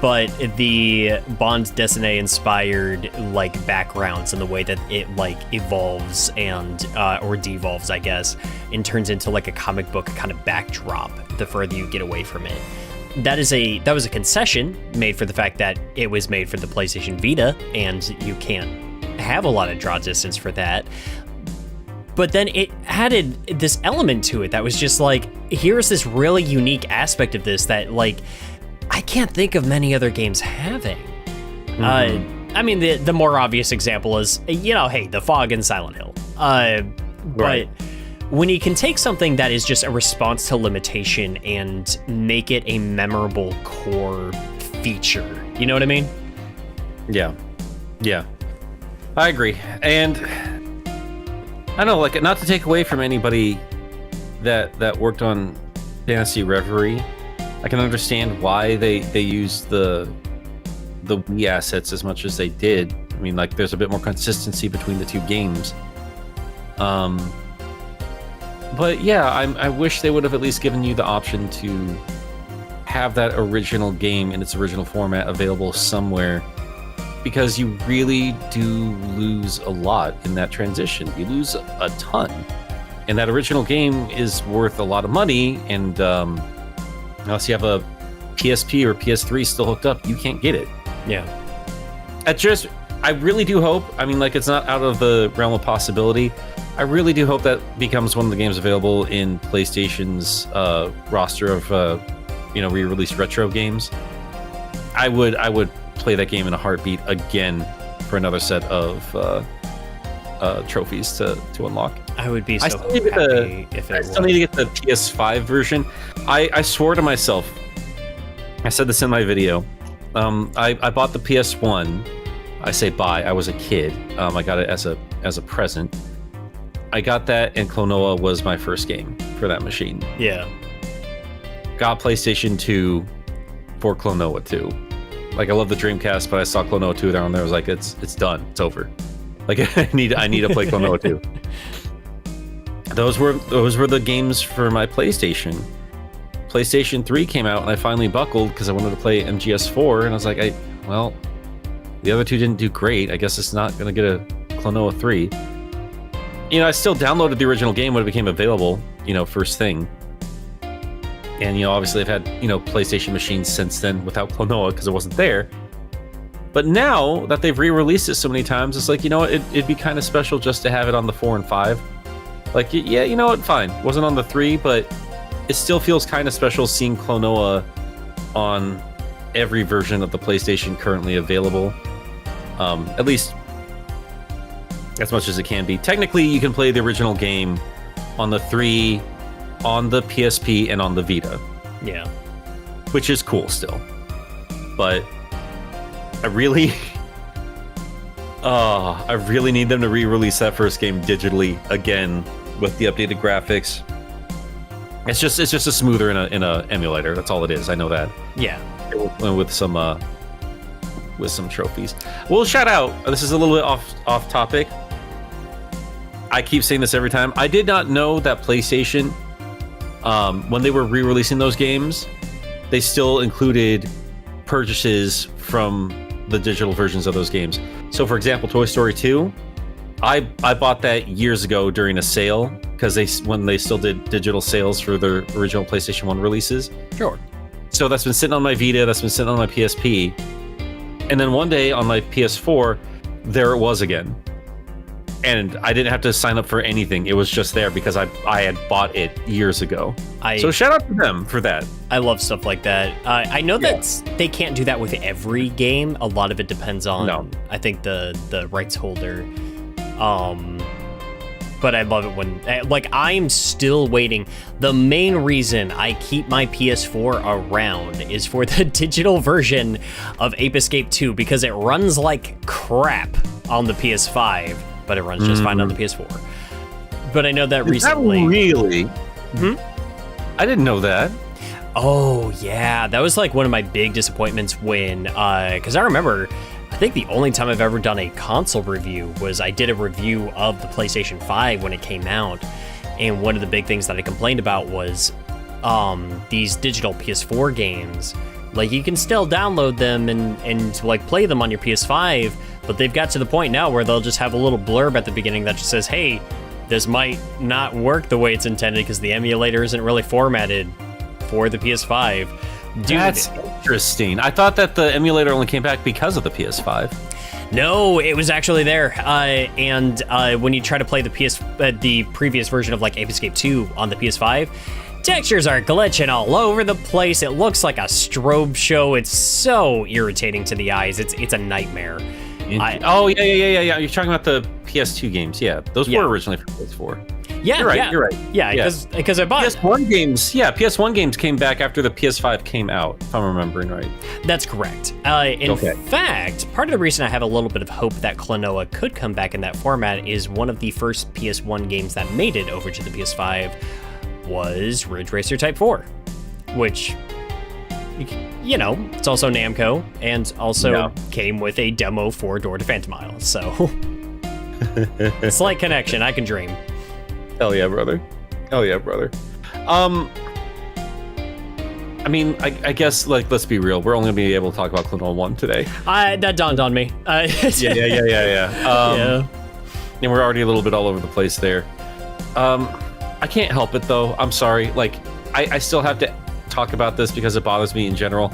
but the Bond Dessiné inspired like backgrounds and the way that it like evolves and or devolves, I guess, and turns into like a comic book kind of backdrop the further you get away from it. That was a concession made for the fact that it was made for the PlayStation Vita, and you can't have a lot of draw distance for that. But then it added this element to it that was just like, here's this really unique aspect of this that, like, I can't think of many other games having. I mean, the more obvious example is, hey, the fog in Silent Hill. But when you can take something that is just a response to limitation and make it a memorable core feature, you know what I mean? Yeah, I agree. And I don't know, like, not to take away from anybody that worked on Fantasy Reverie. I can understand why they used the Wii assets as much as they did. I mean, like, there's a bit more consistency between the two games. But yeah, I wish they would have at least given you the option to have that original game in its original format available somewhere, because you really do lose a lot in that transition. You lose a ton, and that original game is worth a lot of money, and unless you have a PSP or PS3 still hooked up, you can't get it. Yeah. I really do hope, I mean, like, it's not out of the realm of possibility. I really do hope that becomes one of the games available in PlayStation's roster of re-released retro games. I would play that game in a heartbeat again for another set of trophies to unlock. I would be so happy if it I still need to get the PS5 version. I swore to myself, I said this in my video, I bought the PS1. I say buy, I was a kid. I got it as a present. I got that, and Klonoa was my first game for that machine. Yeah. Got PlayStation 2 for Klonoa 2. Like, I love the Dreamcast, but I saw Klonoa 2 there, and I was like, it's done, it's over. Like, I need to play Klonoa 2. Those were the games for my PlayStation. PlayStation 3 came out, and I finally buckled because I wanted to play MGS4, and I was like, the other two didn't do great. I guess it's not going to get a Klonoa 3. I still downloaded the original game when it became available, first thing. And, obviously I've had, PlayStation machines since then without Klonoa because it wasn't there. But now that they've re-released it so many times, it's like, it'd be kind of special just to have it on the 4 and 5. Like, yeah, you know what, fine. It wasn't on the 3, but it still feels kind of special seeing Klonoa on every version of the PlayStation currently available. At least as much as it can be. Technically, you can play the original game on the 3, on the PSP, and on the Vita. Yeah. Which is cool still. But I really need them to re-release that first game digitally again with the updated graphics. It's just a smoother in a emulator. That's all it is. I know that. Yeah. With some trophies. Well, shout out. This is a little bit off topic. I keep saying this every time. I did not know that PlayStation, when they were re-releasing those games, they still included purchases from the digital versions of those games. So, for example, Toy Story 2, I bought that years ago during a sale because when they still did digital sales for their original PlayStation 1 releases. Sure. So that's been sitting on my Vita, that's been sitting on my PSP. And then one day on my PS4, there it was again. And I didn't have to sign up for anything. It was just there because I had bought it years ago. So shout out to them for that. I love stuff like that. I know that they can't do that with every game. A lot of it depends on, I think, the rights holder. But I love it when, I'm still waiting. The main reason I keep my PS4 around is for the digital version of Ape Escape 2 because it runs like crap on the PS5. But it runs just fine on the PS4. But I know that recently. That really? I didn't know that. Oh, yeah. That was like one of my big disappointments when, because I remember, I think the only time I've ever done a console review was I did a review of the PlayStation 5 when it came out. And one of the big things that I complained about was these digital PS4 games. Like, you can still download them and like play them on your PS5, but they've got to the point now where they'll just have a little blurb at the beginning that just says, hey, this might not work the way it's intended because the emulator isn't really formatted for the PS5. Dude, that's interesting. I thought that the emulator only came back because of the PS5. No, it was actually there. And when you try to play the previous version of like Ape Escape 2 on the PS5, textures are glitching all over the place. It looks like a strobe show. It's so irritating to the eyes. It's a nightmare. Yeah. You're talking about the PS2 games. Yeah, those were originally for PS4. Yeah, You're right. yeah. You're right. Yeah, because I bought PS1 games. Yeah, PS1 games came back after the PS5 came out, if I'm remembering right. That's correct. In fact, part of the reason I have a little bit of hope that Klonoa could come back in that format is one of the first PS1 games that made it over to the PS5 was Ridge Racer Type 4, which, you know, it's also Namco and also came with a demo for Door to Phantomile. So, slight connection. I can dream. Hell yeah, brother. Hell yeah, brother. I mean, I guess, like, let's be real. We're only going to be able to talk about Klonoa 1 today. That dawned on me. Yeah. And we're already a little bit all over the place there. I can't help it, though. I'm sorry. Like, I still have to talk about this because it bothers me in general.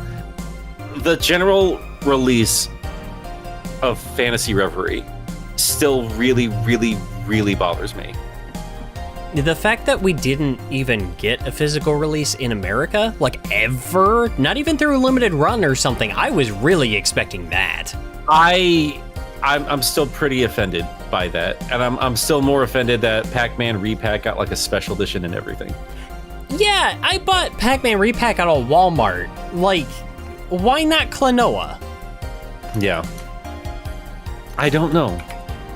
The general release of Fantasy Reverie still really, really, really bothers me. The fact that we didn't even get a physical release in America, like ever, not even through a limited run or something, I was really expecting that. I'm still pretty offended by that, and I'm still more offended that Pac-Man Repack got like a special edition and everything. Yeah, I bought Pac-Man Repack out of Walmart. Like, why not Klonoa? Yeah, I don't know.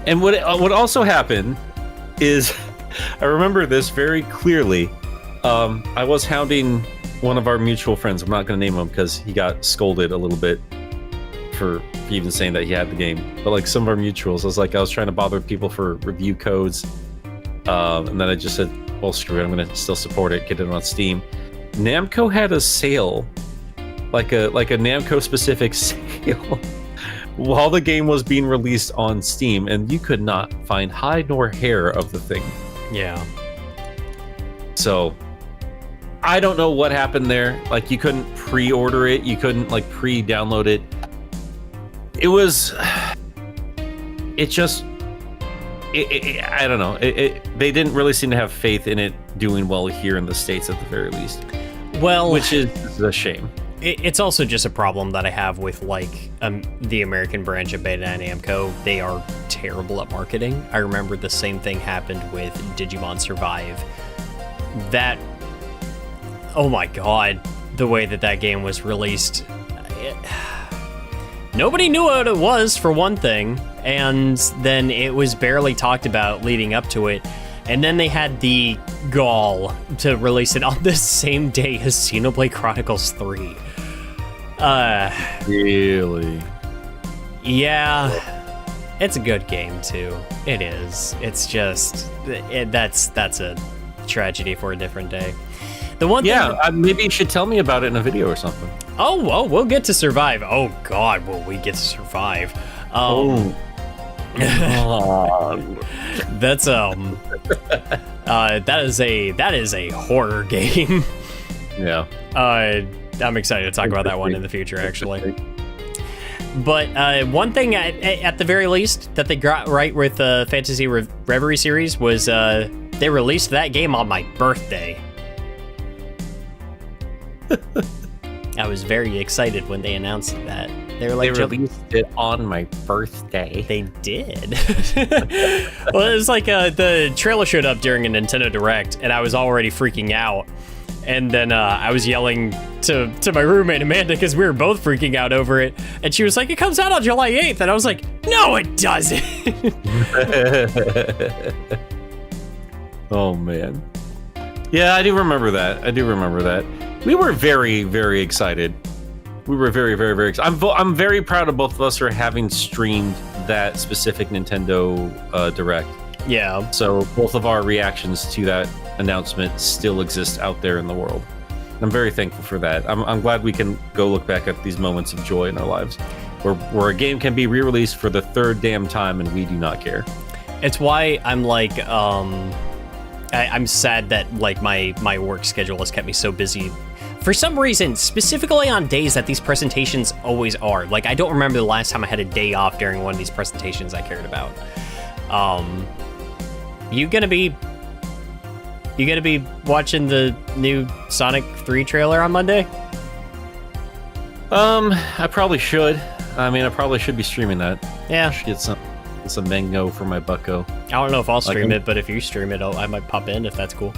And what also happened is, I remember this very clearly. I was hounding one of our mutual friends. I'm not going to name him because he got scolded a little bit for even saying that he had the game. But like some of our mutuals, I was trying to bother people for review codes. And then I just said, well, screw it. I'm going to still support it, get it on Steam. Namco had a sale, like a Namco specific sale, while the game was being released on Steam, and you could not find hide nor hair of the thing. Yeah. So, I don't know what happened there. Like, you couldn't pre-order it. You couldn't, like, pre-download it. It was... It just... I don't know. They didn't really seem to have faith in it doing well here in the States at the very least. Well... Which is a shame. It's also just a problem that I have with, like, the American branch of Bandai Namco. They are terrible at marketing. I remember the same thing happened with Digimon Survive. That... Oh my god, the way that game was released. Nobody knew what it was, for one thing, and then it was barely talked about leading up to it. And then they had the gall to release it on the same day as Xenoblade Chronicles 3. Really? Yeah. It's a good game, too. It is. It's just... that's a tragedy for a different day. The one thing... Yeah, maybe you should tell me about it in a video or something. Oh, well, we'll get to Survive. Oh, God, will we get to Survive. That's that is a horror game. Yeah. I'm excited to talk about that one in the future, actually. But one thing at the very least that they got right with the Fantasy Reverie series was they released that game on my birthday. I was very excited when they announced that. They were like, they released it on my birthday. They did. Well, it was like the trailer showed up during a Nintendo Direct, and I was already freaking out. And then I was yelling to my roommate, Amanda, because we were both freaking out over it. And she was like, it comes out on July 8th. And I was like, no, it doesn't. Oh, man. Yeah, I do remember that. We were very, very excited. We were very, very, very excited. I'm very proud of both of us for having streamed that specific Nintendo Direct. Yeah. So both of our reactions to that announcement still exist out there in the world. I'm very thankful for that. I'm glad we can go look back at these moments of joy in our lives, where a game can be re-released for the third damn time and we do not care. It's why I'm like, I'm sad that like my work schedule has kept me so busy. For some reason, specifically on days that these presentations always are. Like, I don't remember the last time I had a day off during one of these presentations I cared about. You gonna be watching the new Sonic 3 trailer on Monday? I probably should. I mean, I probably should be streaming that. Yeah. I should get some. some mango for my bucko. I don't know if I'll stream Like, it, but if you stream it, I might pop in if that's cool.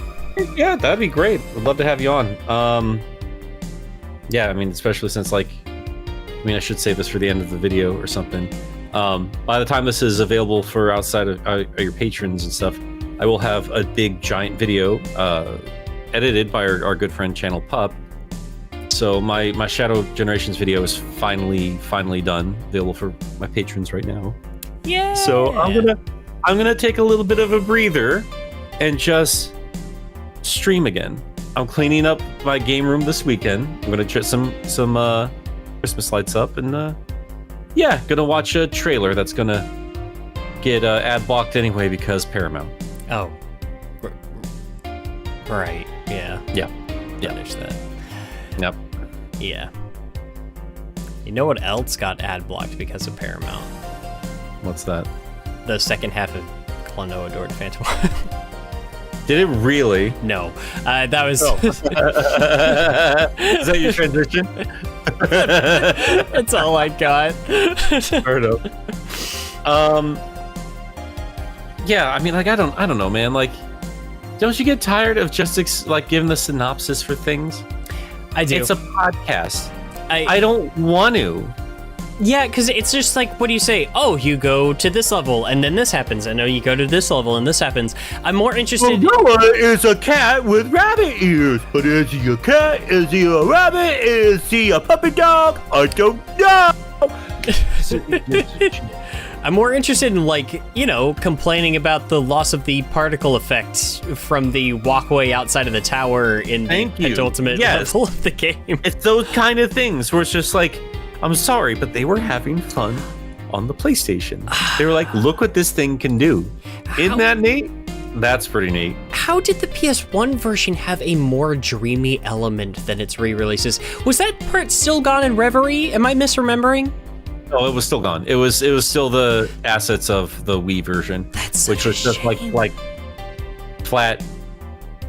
Yeah, that'd be great. I'd love to have you on. Yeah, I mean, especially since I should save this for the end of the video or something. By the time this is available for outside of your patrons and stuff, I will have a big giant video edited by our good friend Channel Pup. So my Shadow Generations video is finally done, available for my patrons right now. Yeah. So I'm gonna take a little bit of a breather and just stream again. I'm cleaning up my game room this weekend. I'm gonna try some Christmas lights up, and yeah, gonna watch a trailer that's gonna get ad blocked anyway because Paramount. Oh. Right. Yeah. Yeah. Understand. Yep. Yeah. You know what else got ad blocked because of Paramount? What's that? The second half of Klonoa Door to Phantomile. Did it really? No. That was... Oh. Is that your transition? That's all I got. Fair enough. Yeah, I mean, I don't know, man. Don't you get tired of just giving the synopsis for things? I do. It's a podcast. I don't want to. Yeah, because it's just what do you say? Oh, you go to this level, and then this happens. And oh, you go to this level, and this happens. I'm more interested... Noah is a cat with rabbit ears. But is he a cat? Is he a rabbit? Is he a puppy dog? I don't know. I'm more interested in, complaining about the loss of the particle effects from the walkway outside of the tower in the penultimate level of the game. It's those kind of things where it's just I'm sorry, but they were having fun on the PlayStation. They were like, look what this thing can do. Isn't that neat? That's pretty neat. How did the PS1 version have a more dreamy element than its re-releases? Was that part still gone in Reverie? Am I misremembering? Oh, it was still gone. It was still the assets of the Wii version, which was just like flat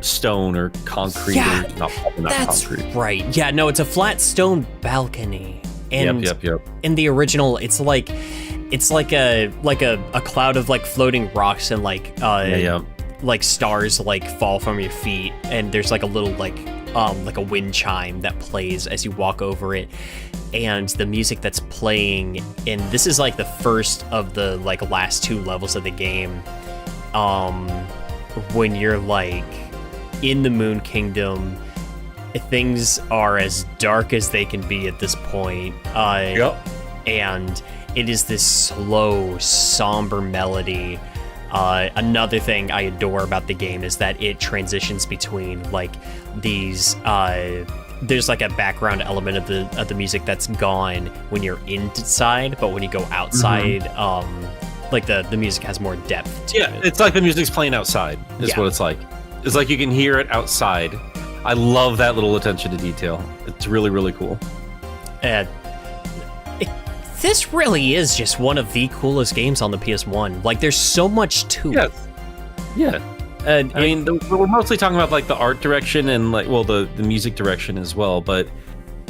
stone or concrete. Yeah, or not that's concrete. Right. Yeah, no, it's a flat stone balcony. And yep. in the original, it's like a cloud of floating rocks and stars fall from your feet, and there's a little a wind chime that plays as you walk over it. And the music that's playing, and this is the first of the last two levels of the game, when you're in the Moon Kingdom, things are as dark as they can be at this point. And it is this slow, somber melody. Another thing I adore about the game is that it transitions between these there's a background element of the music that's gone when you're inside, but when you go outside, the music has more depth to it. It's the music's playing outside is what it's like. It's you can hear it outside. I love that little attention to detail. It's really, really cool. This really is just one of the coolest games on the PS1. There's so much to it. Yeah. I mean, we're mostly talking about the art direction and the music direction as well. But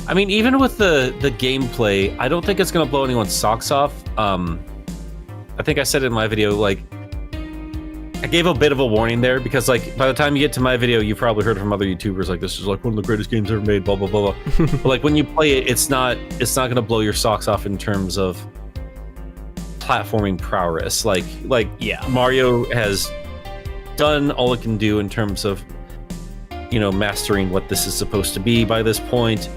I mean, even with the gameplay, I don't think it's gonna blow anyone's socks off. I think I said it in my video, I gave a bit of a warning there because by the time you get to my video, you've probably heard from other YouTubers this is one of the greatest games ever made, blah blah blah blah. But when you play it, it's not gonna blow your socks off in terms of platforming prowess. Mario has done all it can do in terms of mastering what this is supposed to be by this point.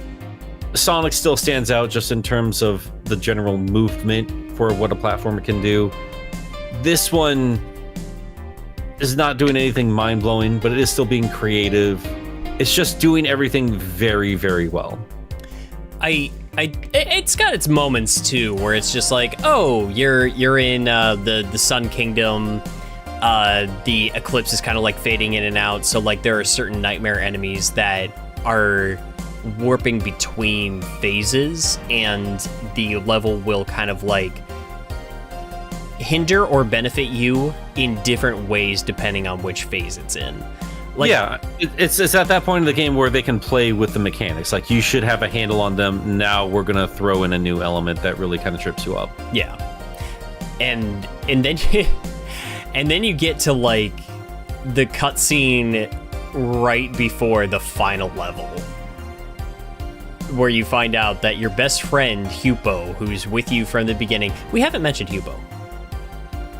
Sonic still stands out just in terms of the general movement for what a platformer can do. This one is not doing anything mind-blowing, but it is still being creative. It's just doing everything very, very well. It's got its moments too, where it's just oh, you're in the Sun Kingdom. The eclipse is kind of fading in and out, so there are certain nightmare enemies that are warping between phases, and the level will kind of hinder or benefit you in different ways depending on which phase it's in. It's at that point in the game where they can play with the mechanics. You should have a handle on them. Now we're gonna throw in a new element that really kind of trips you up. Yeah. and then and then you get to like the cutscene right before the final level, where you find out that your best friend Hupo, who's with you from the beginning. We haven't mentioned Hupo.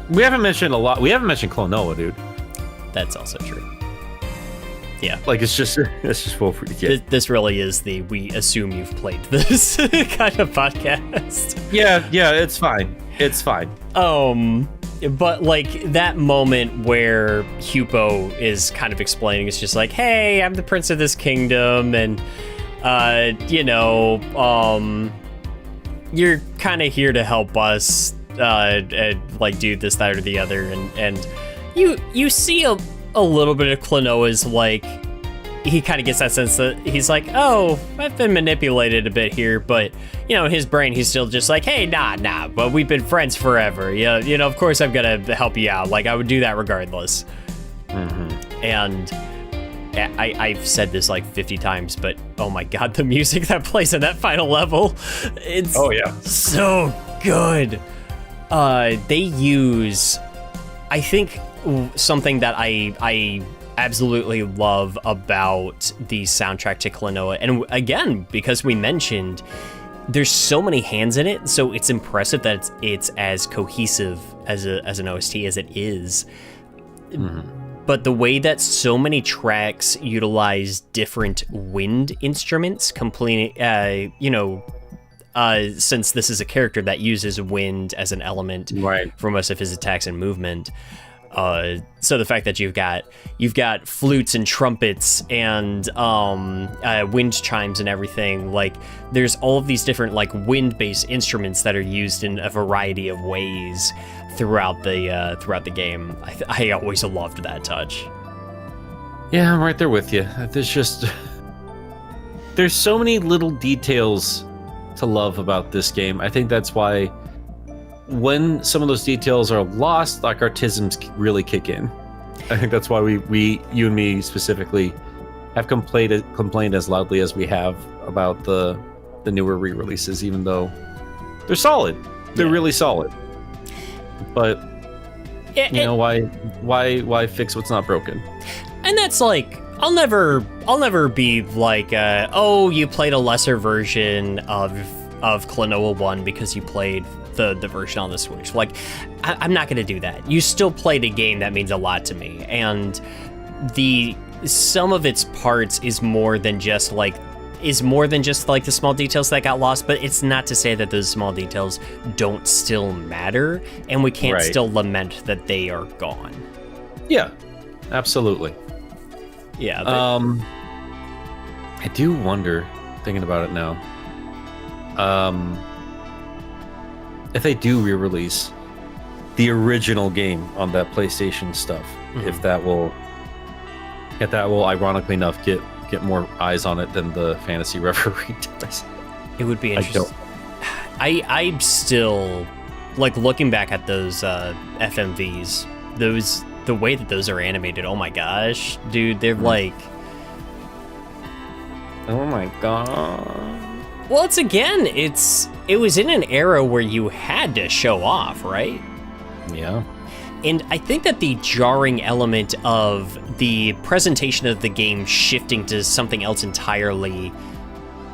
We haven't mentioned a lot. We haven't mentioned Klonoa, dude. That's also true. Yeah, like it's just full free. Yeah. This really is the we assume you've played this kind of podcast. Yeah, it's fine. It's fine. But like that moment where Hupo is kind of explaining, it's just like, hey, I'm the prince of this kingdom, and you're kind of here to help us, like do this, that, or the other, and you see a little bit of Klonoa's, like, he kind of gets that sense that he's like, oh, I've been manipulated a bit here, but, you know, in his brain, he's still just like, hey, nah, but we've been friends forever. Yeah, you know, of course I'm gonna help you out. Like, I would do that regardless. Mm-hmm. And I've said this like 50 times, but oh my god, the music that plays in that final level, it's so good. They use, I think, something that I absolutely love about the soundtrack to Klonoa, and again, because we mentioned there's so many hands in it, so it's impressive that it's as cohesive as an OST as it is. Mm-hmm. But the way that so many tracks utilize different wind instruments, since this is a character that uses wind as an element for most of his attacks and movement. So the fact that you've got flutes and trumpets and wind chimes and everything, like there's all of these different like wind-based instruments that are used in a variety of ways throughout the game. I always loved that touch. Yeah, I'm right there with you. There's so many little details to love about this game. I think that's why when some of those details are lost, like artisms really kick in. I think that's why we you and me specifically have complained as loudly as we have about the newer re-releases, even though they're solid. They're really solid. But why fix what's not broken? And that's like, I'll never be like, oh, you played a lesser version of Klonoa 1 because you played the version on the Switch. Like, I'm not gonna do that. You still played a game that means a lot to me, and the sum of its parts is more than just like the small details that got lost. But it's not to say that those small details don't still matter, and we can't still lament that they are gone. Yeah, absolutely. Yeah. I do wonder, thinking about it now, if they do re-release the original game on that PlayStation stuff, if that will ironically enough get more eyes on it than the Fantasy Reverie does. It would be interesting. I'm still like looking back at those FMVs, the way that those are animated. Oh my gosh, dude, they're like, oh my god. Well, it was in an era where you had to show off, right? Yeah. And I think that the jarring element of the presentation of the game shifting to something else entirely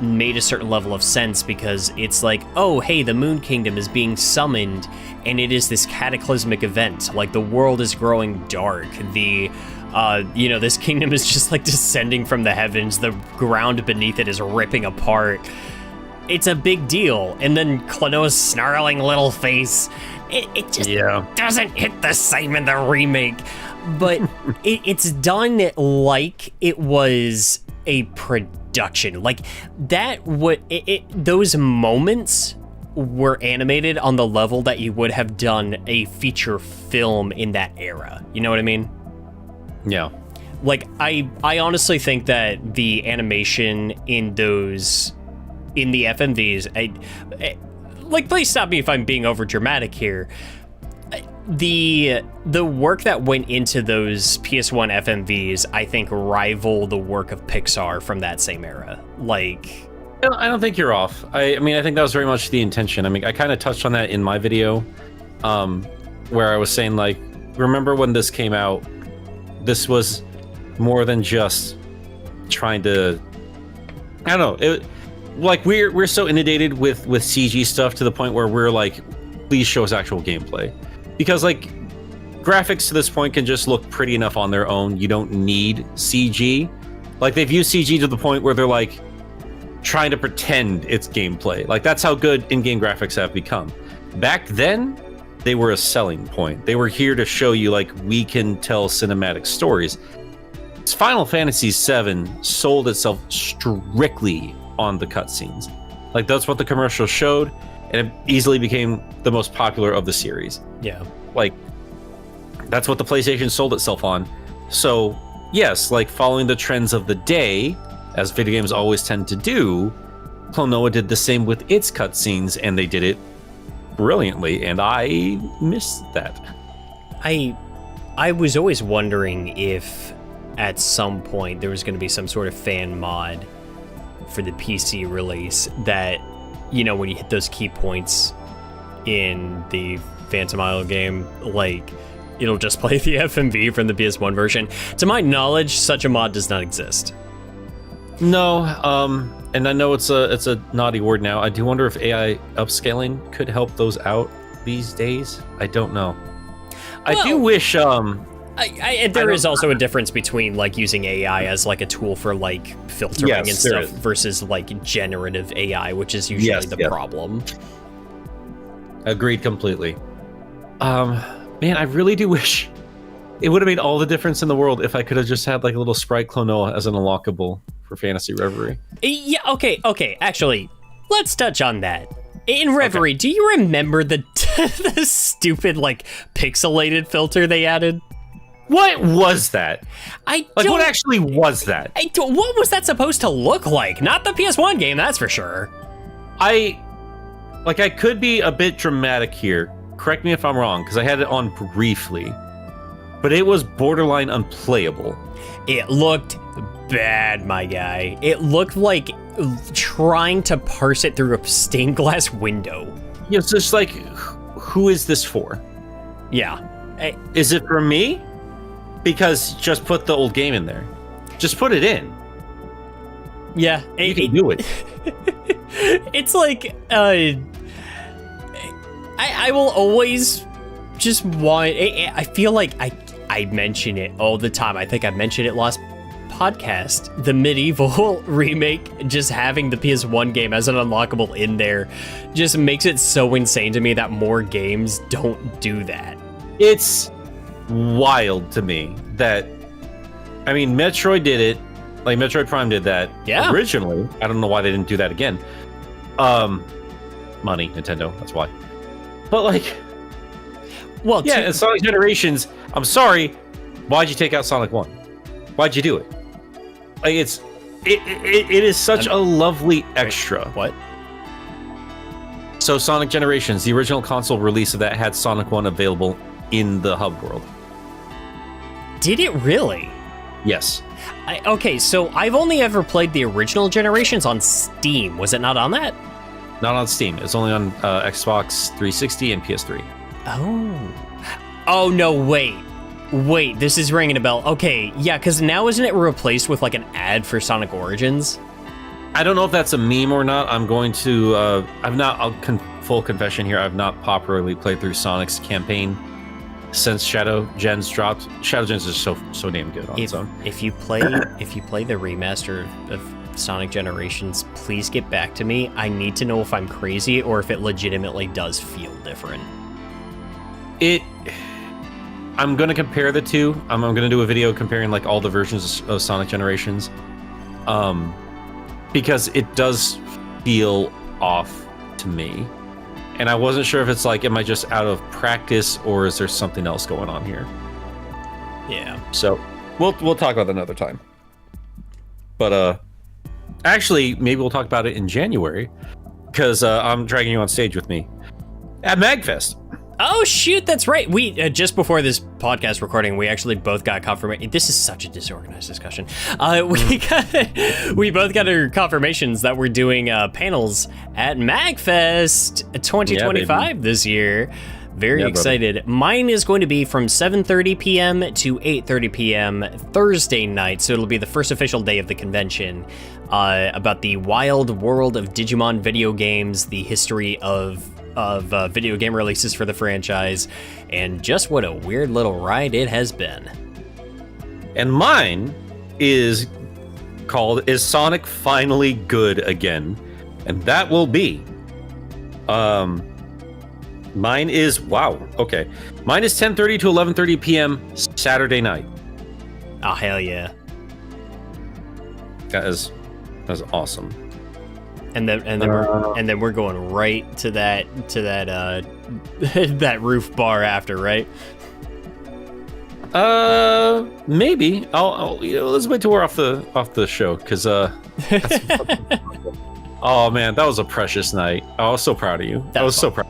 made a certain level of sense, because it's like, oh, hey, the Moon Kingdom is being summoned, and it is this cataclysmic event. Like, the world is growing dark. This kingdom is just like descending from the heavens. The ground beneath it is ripping apart. It's a big deal. And then Klonoa's snarling little face, it just doesn't hit the same in the remake. But it's done like it was a production. Like that, those moments were animated on the level that you would have done a feature film in that era. You know what I mean? Yeah. Like, I honestly think that the animation in the FMVs, like, please stop me if I'm being over dramatic here. The work that went into those PS1 FMVs, I think, rival the work of Pixar from that same era. Like, I don't think you're off. I mean, I think that was very much the intention. I mean, I kind of touched on that in my video, where I was saying, like, remember when this came out, this was more than just trying to, I don't know, we're so inundated with CG stuff to the point where we're like, please show us actual gameplay. Because, like, graphics to this point can just look pretty enough on their own. You don't need CG. Like, they've used CG to the point where they're like trying to pretend it's gameplay. Like, that's how good in-game graphics have become. Back then, they were a selling point. They were here to show you, like, we can tell cinematic stories. Final Fantasy VII sold itself strictly on the cutscenes. Like, that's what the commercial showed, and it easily became the most popular of the series. Yeah. Like, that's what the PlayStation sold itself on. So, yes, like, following the trends of the day, as video games always tend to do, Klonoa did the same with its cutscenes, and they did it brilliantly, and I missed that. I was always wondering if at some point there was going to be some sort of fan mod for the PC release that, you know, when you hit those key points in the Phantomile game, like, it'll just play the FMV from the PS1 version. To my knowledge, such a mod does not exist. No, and I know it's a naughty word now. I do wonder if AI upscaling could help those out these days. I don't know. I do wish there is also a difference between, like, using AI as, like, a tool for, like, filtering and stuff versus, like, generative AI, which is usually the problem. Agreed completely. Man, I really do wish it would have made all the difference in the world if I could have just had, like, a little sprite Klonoa as an unlockable for Fantasy Reverie. Yeah, okay, actually, let's touch on that. In Reverie, do you remember the stupid, like, pixelated filter they added? What was that? What actually was that? What was that supposed to look like? Not the PS1 game, that's for sure. I could be a bit dramatic here. Correct me if I'm wrong, because I had it on briefly. But it was borderline unplayable. It looked bad, my guy. It looked like trying to parse it through a stained glass window. Yeah, it's just like, who is this for? Yeah. Is it for me? Because just put the old game in there. Just put it in. Yeah. You can do it. It's like, I will always just want, I feel like I mention it all the time. I think I mentioned it last podcast. The Medieval remake, just having the PS1 game as an unlockable in there just makes it so insane to me that more games don't do that. It's wild to me that, I mean, Metroid did it. Like, Metroid Prime did that originally. I don't know why they didn't do that again. Money, Nintendo, that's why. But, like, well, yeah, and Sonic Generations, I'm sorry, why'd you take out Sonic 1? Why'd you do it? Like, it is such a lovely extra. What? So Sonic Generations, the original console release of that had Sonic 1 available in the hub world. Did it really? Yes. Okay, so I've only ever played the original Generations on Steam. Was it not on that? Not on Steam. It's only on Xbox 360 and PS3. Oh no, wait, this is ringing a bell. Okay, yeah, because now isn't it replaced with, like, an ad for Sonic Origins? I don't know if that's a meme or not. I'm going to, full confession here, I've not popularly played through Sonic's campaign since Shadow Gens dropped. Shadow Gens is so damn good on its own. If you play the remaster of Sonic Generations, please get back to me. I need to know if I'm crazy or if it legitimately does feel different. I'm going to compare the two. I'm going to do a video comparing, like, all the versions of Sonic Generations. Because it does feel off to me. And I wasn't sure if it's like, am I just out of practice or is there something else going on here? Yeah. So we'll talk about that another time. But actually, maybe we'll talk about it in January because I'm dragging you on stage with me at MagFest. Oh shoot, that's right. We just before this podcast recording, we actually both got confirmation. This is such a disorganized discussion. We both got our confirmations that we're doing panels at MagFest 2025 this year. Very Yeah, excited. Mine is going to be from 7:30 p.m. to 8:30 p.m. Thursday night, so it'll be the first official day of the convention, about the wild world of Digimon video games, the history of video game releases for the franchise, and just what a weird little ride it has been. And mine is called Is Sonic Finally Good Again? And that will be mine is mine is 10:30 to 11:30 p.m. Saturday night. Oh hell yeah. That is awesome. And then we're going right to that that roof bar after, right? Maybe I'll let's wait till we're off the show, because oh man, that was a precious night. I was so proud of you. I was so proud.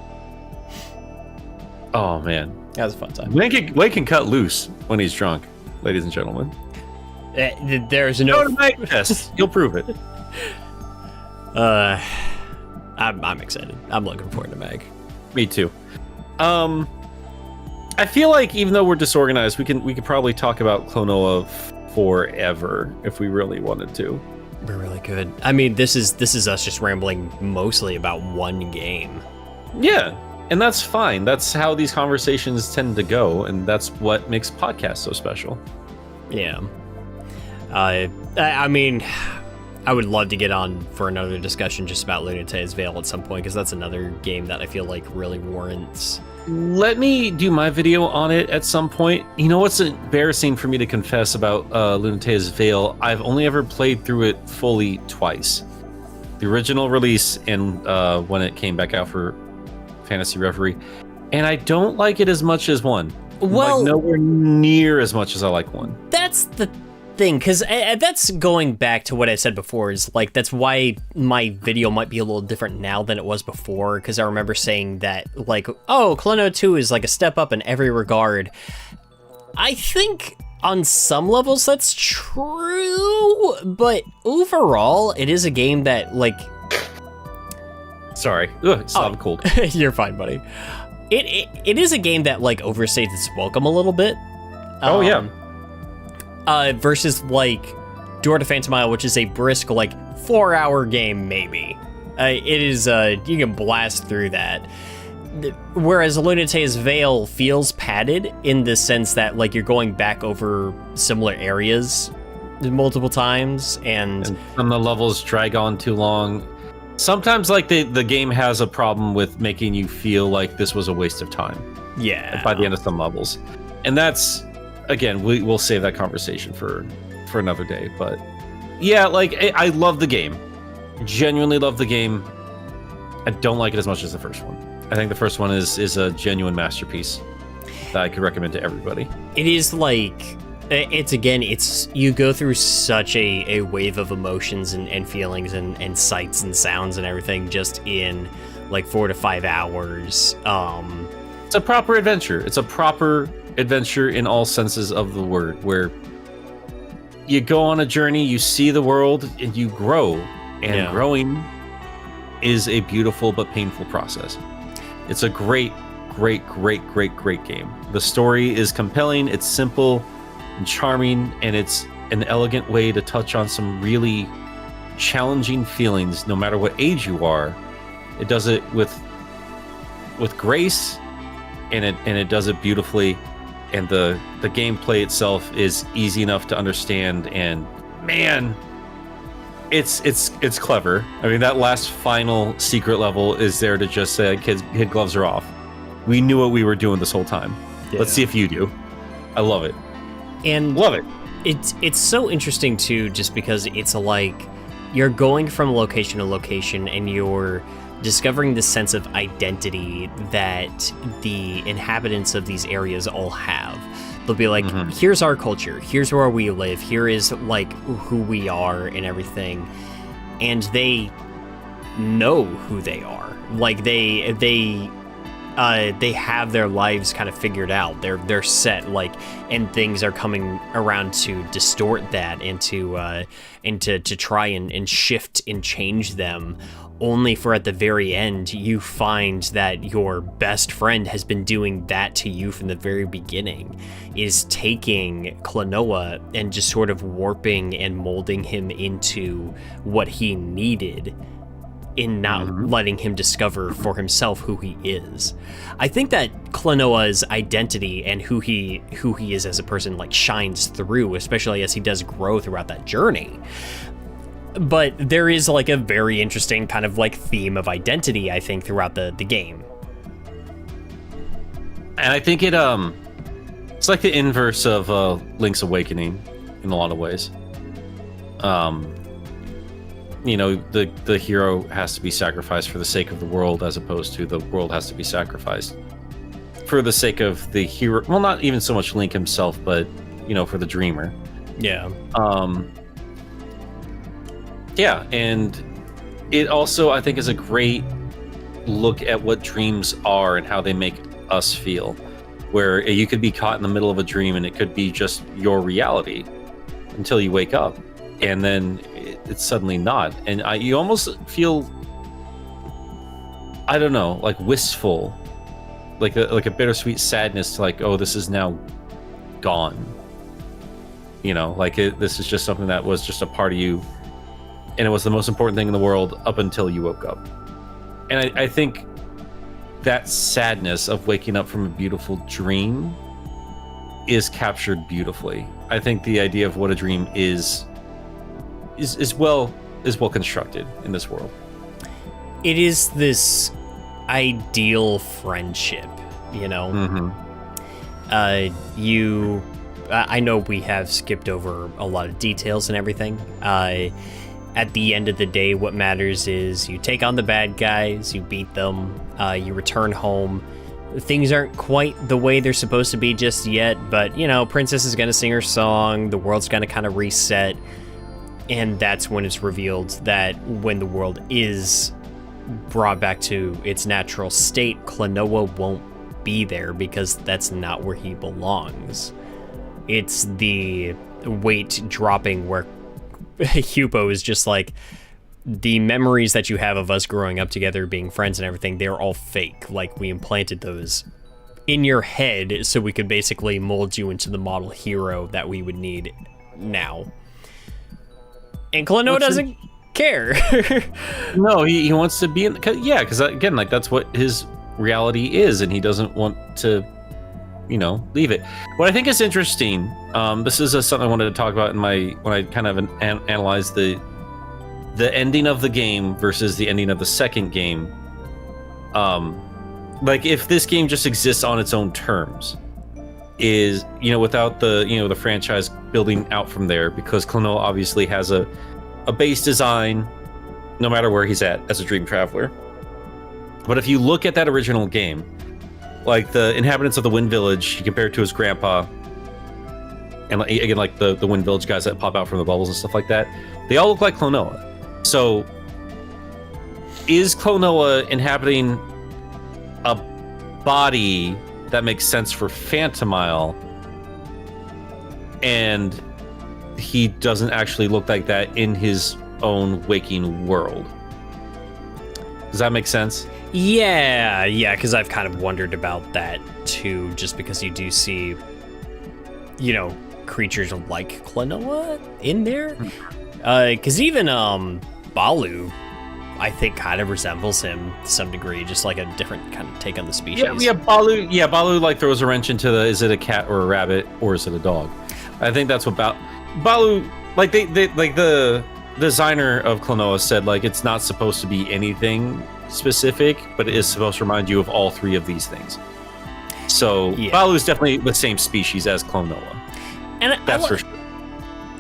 Oh man, That was a fun time. Wade can cut loose when he's drunk, ladies and gentlemen. There's no. Go to Mike Test. You'll prove it. I'm excited. I'm looking forward to Meg. Me too. I feel like even though we're disorganized, we could probably talk about Klonoa forever if we really wanted to. We're really good. I mean, this is us just rambling mostly about one game. Yeah, and that's fine. That's how these conversations tend to go, and that's what makes podcasts so special. Yeah. I mean, I would love to get on for another discussion just about Lunatea's Veil at some point, because that's another game that I feel like really warrants. Let me do my video on it at some point. You know what's embarrassing for me to confess about Lunatea's Veil? I've only ever played through it fully twice. The original release and when it came back out for Fantasy Reverie. And I don't like it as much as one. Well, like, nowhere near as much as I like one. That's the thing, because that's going back to what I said before, is like that's why my video might be a little different now than it was before, because I remember saying that, like, oh, Klonoa 2 is like a step up in every regard. I think on some levels that's true, but overall it is a game that, like, sorry, it's not cold. You're fine, buddy. It is a game that, like, overstays its welcome a little bit. Oh yeah. Versus, like, Door to Phantomile, which is a brisk, like, 4-hour game, maybe. It is, you can blast through that. Whereas Lunatea's Veil feels padded in the sense that, like, you're going back over similar areas multiple times, and some of the levels drag on too long. Sometimes, like, the game has a problem with making you feel like this was a waste of time. Yeah. By the end of some levels. And that's... Again, we'll save that conversation for another day. But yeah, like, I love the game. Genuinely love the game. I don't like it as much as the first one. I think the first one is a genuine masterpiece that I could recommend to everybody. It is like, it's you go through such a wave of emotions and feelings and sights and sounds and everything just in like 4 to 5 hours. It's a proper adventure. It's a proper adventure in all senses of the word, where you go on a journey, you see the world, and you grow. And growing is a beautiful but painful process. It's a great game. The story is compelling, it's simple and charming, and it's an elegant way to touch on some really challenging feelings no matter what age you are. It does it with grace, and it does it beautifully. And the gameplay itself is easy enough to understand, and man, it's clever. I mean, that last final secret level is there to just say, kids, kid gloves are off. We knew what we were doing this whole time. Yeah. Let's see if you do. I love it. And love it. It's so interesting too, just because it's like you're going from location to location and you're discovering the sense of identity that the inhabitants of these areas all have. They'll be like, here's our culture, here's where we live, here is like who we are and everything. And they know who they are. Like they have their lives kind of figured out. They're set, like, and things are coming around to distort that and to try and shift and change them only for at the very end you find that your best friend has been doing that to you from the very beginning, is taking Klonoa and just sort of warping and molding him into what he needed, in not letting him discover for himself who he is. I think that Klonoa's identity and who he is as a person like shines through, especially as he does grow throughout that journey. But there is like a very interesting kind of like theme of identity, I think, throughout the game. And I think it's like the inverse of Link's Awakening in a lot of ways. You know, the hero has to be sacrificed for the sake of the world, as opposed to the world has to be sacrificed for the sake of the hero. Well, not even so much Link himself, but, you know, for the dreamer. Yeah. Yeah, and it also, I think, is a great look at what dreams are and how they make us feel. Where you could be caught in the middle of a dream and it could be just your reality until you wake up, and then it's suddenly not. And you almost feel, I don't know, like wistful, like a bittersweet sadness, like, oh, this is now gone. You know, like this is just something that was just a part of you, and it was the most important thing in the world up until you woke up. And I think that sadness of waking up from a beautiful dream is captured beautifully. I think the idea of what a dream is well constructed in this world. It is this ideal friendship, you know. I know we have skipped over a lot of details and everything. At the end of the day, what matters is you take on the bad guys, you beat them, you return home. Things aren't quite the way they're supposed to be just yet, but, you know, Princess is going to sing her song, the world's going to kind of reset, and that's when it's revealed that when the world is brought back to its natural state, Klonoa won't be there because that's not where he belongs. It's the weight dropping where Hupo is just like, the memories that you have of us growing up together, being friends and everything, they're all fake. Like, we implanted those in your head so we could basically mold you into the model hero that we would need now. And Klonoa doesn't care. No, he wants to be in, because again, like, that's what his reality is, and he doesn't want to, you know, leave it. What I think is interesting, this is something I wanted to talk about when I kind of analyzed the ending of the game versus the ending of the second game. Like, if this game just exists on its own terms, is, you know, without the, you know, the franchise building out from there, because Klonoa obviously has a base design no matter where he's at as a dream traveler. But if you look at that original game, like the inhabitants of the Wind Village, compared to his grandpa, and again, like the Wind Village guys that pop out from the bubbles and stuff like that, they all look like Klonoa. So, is Klonoa inhabiting a body that makes sense for Phantomile, and he doesn't actually look like that in his own waking world? Does that make sense? Yeah, because I've kind of wondered about that too, just because you do see, you know, creatures like Klonoa in there. Because even Balu, I think, kind of resembles him to some degree, just like a different kind of take on the species. Yeah, Balu like throws a wrench into is it a cat or a rabbit or is it a dog? I think that's what Balu, like they like the designer of Klonoa said, like, it's not supposed to be anything specific, but it is supposed to remind you of all three of these things. So yeah. Balu is definitely the same species as Klonoa, and that's for sure.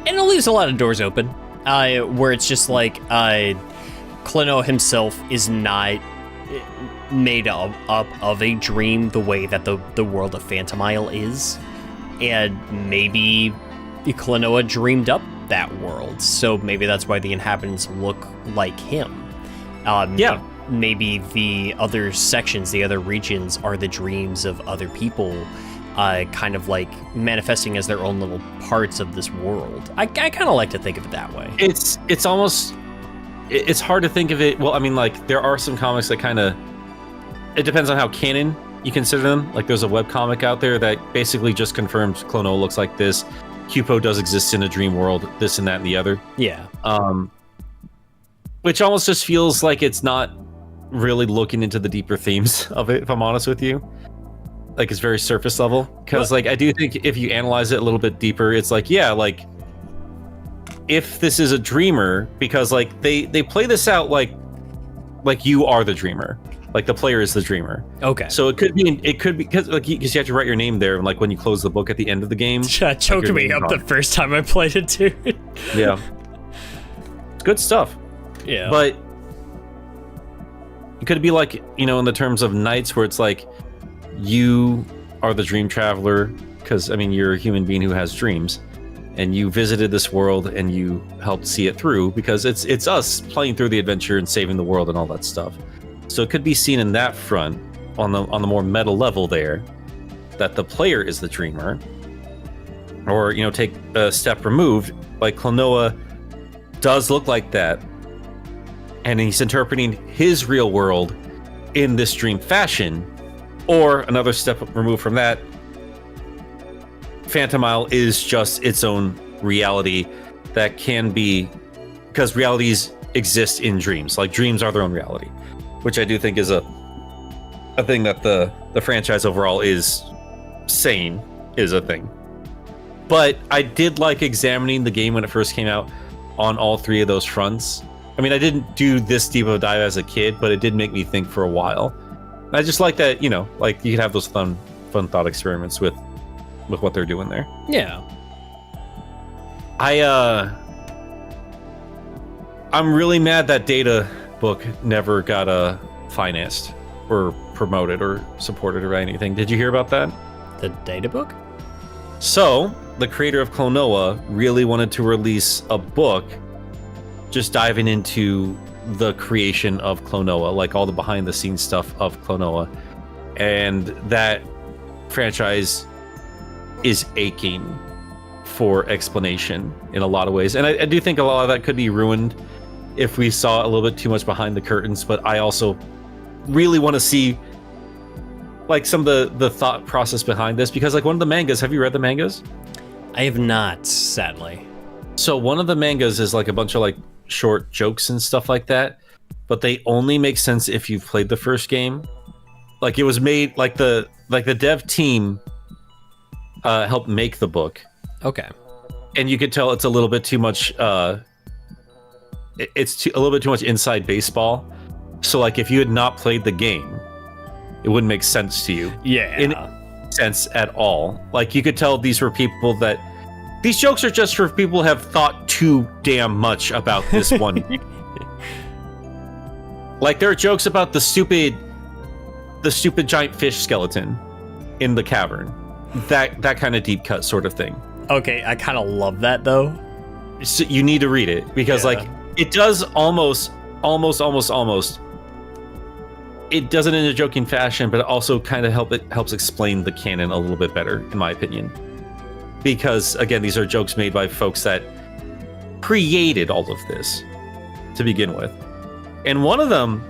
And it leaves a lot of doors open, where it's just like Klonoa himself is not made up of a dream the way that the world of Phantomile is, and maybe Klonoa dreamed up that world, so maybe that's why the inhabitants look like him. Maybe the other sections, the other regions, are the dreams of other people, kind of like manifesting as their own little parts of this world. I kind of like to think of it that way. It's almost it's hard to think of it. Well, I mean, like, there are some comics that kind of, it depends on how canon you consider them. Like, there's a webcomic out there that basically just confirms Klonoa looks like this. Cupo does exist in a dream world, this and that and the other. Yeah. Which almost just feels like it's not really looking into the deeper themes of it, if I'm honest with you. Like, it's very surface level. Because, like, I do think if you analyze it a little bit deeper, it's like, yeah, like, if this is a dreamer, because, like, they play this out like you are the dreamer. Like, the player is the dreamer. Okay. So it could be because you have to write your name there, and like when you close the book at the end of the game. It choked me up the first time I played it too. Yeah. It's good stuff. Yeah. But it could be like, you know, in the terms of Knights, where it's like you are the dream traveler, because I mean you're a human being who has dreams, and you visited this world and you helped see it through, because it's us playing through the adventure and saving the world and all that stuff. So it could be seen in that front, on the more meta level there, that the player is the dreamer. Or, you know, take a step removed, like Klonoa does look like that, and he's interpreting his real world in this dream fashion. Or another step removed from that, Phantomile is just its own reality that can be, because realities exist in dreams. Like, dreams are their own reality, which I do think is a thing that the franchise overall is saying is a thing. But I did like examining the game when it first came out on all three of those fronts. I mean, I didn't do this deep of a dive as a kid, but it did make me think for a while. And I just like that, you know, like you can have those fun thought experiments with what they're doing there. Yeah. I'm really mad that Data book never got financed or promoted or supported or anything. Did you hear about that? The data book? So, the creator of Klonoa really wanted to release a book just diving into the creation of Klonoa, like all the behind the scenes stuff of Klonoa. And that franchise is aching for explanation in a lot of ways. And I do think a lot of that could be ruined if we saw a little bit too much behind the curtains, but I also really want to see like some of the thought process behind this, because like one of the mangas, have you read the mangas? I have not, sadly. So one of the mangas is like a bunch of like short jokes and stuff like that, but they only make sense if you've played the first game. Like, it was made like the dev team helped make the book. Okay. And you could tell it's a little bit too much a little bit too much inside baseball. So like if you had not played the game, it wouldn't make sense to you. Yeah. In sense at all. Like, you could tell these were people that these jokes are just for people who have thought too damn much about this one. Like, there are jokes about the stupid giant fish skeleton in the cavern. That kind of deep cut sort of thing. Okay, I kind of love that though. So you need to read it, because like it does almost it does it in a joking fashion, but it also kind of helps explain the canon a little bit better, in my opinion. Because again, these are jokes made by folks that created all of this to begin with. And one of them,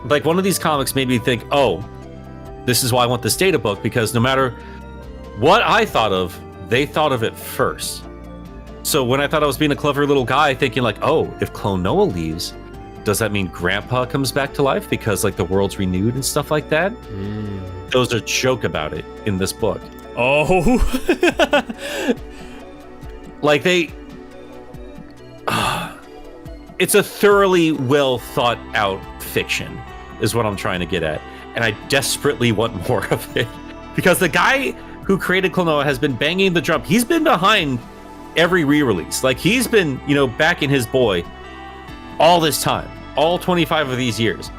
like one of these comics made me think, oh, this is why I want this data book, because no matter what I thought of, they thought of it first. So when I thought I was being a clever little guy thinking like, oh, if Klonoa leaves, does that mean Grandpa comes back to life because like the world's renewed and stuff like that? Those are joke about it in this book. Oh. Like it's a thoroughly well thought out fiction is what I'm trying to get at. And I desperately want more of it, because the guy who created Klonoa has been banging the drum. He's been behind every re-release. Like, he's been, backing his boy all this time, all 25 of these years.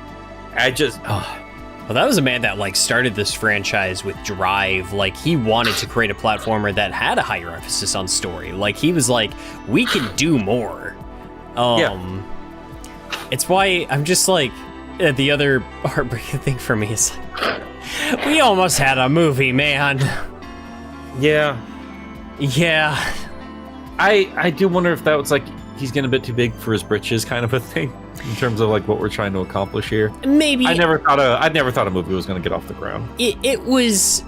Well, that was a man that like started this franchise with drive. Like, he wanted to create a platformer that had a higher emphasis on story. Like, he was like, we can do more. It's why I'm just like, the other heartbreaking thing for me is like, we almost had a movie, man. Yeah. Yeah. I do wonder if that was like, he's getting a bit too big for his britches, kind of a thing, in terms of like what we're trying to accomplish here. Maybe I never thought a movie was going to get off the ground. it was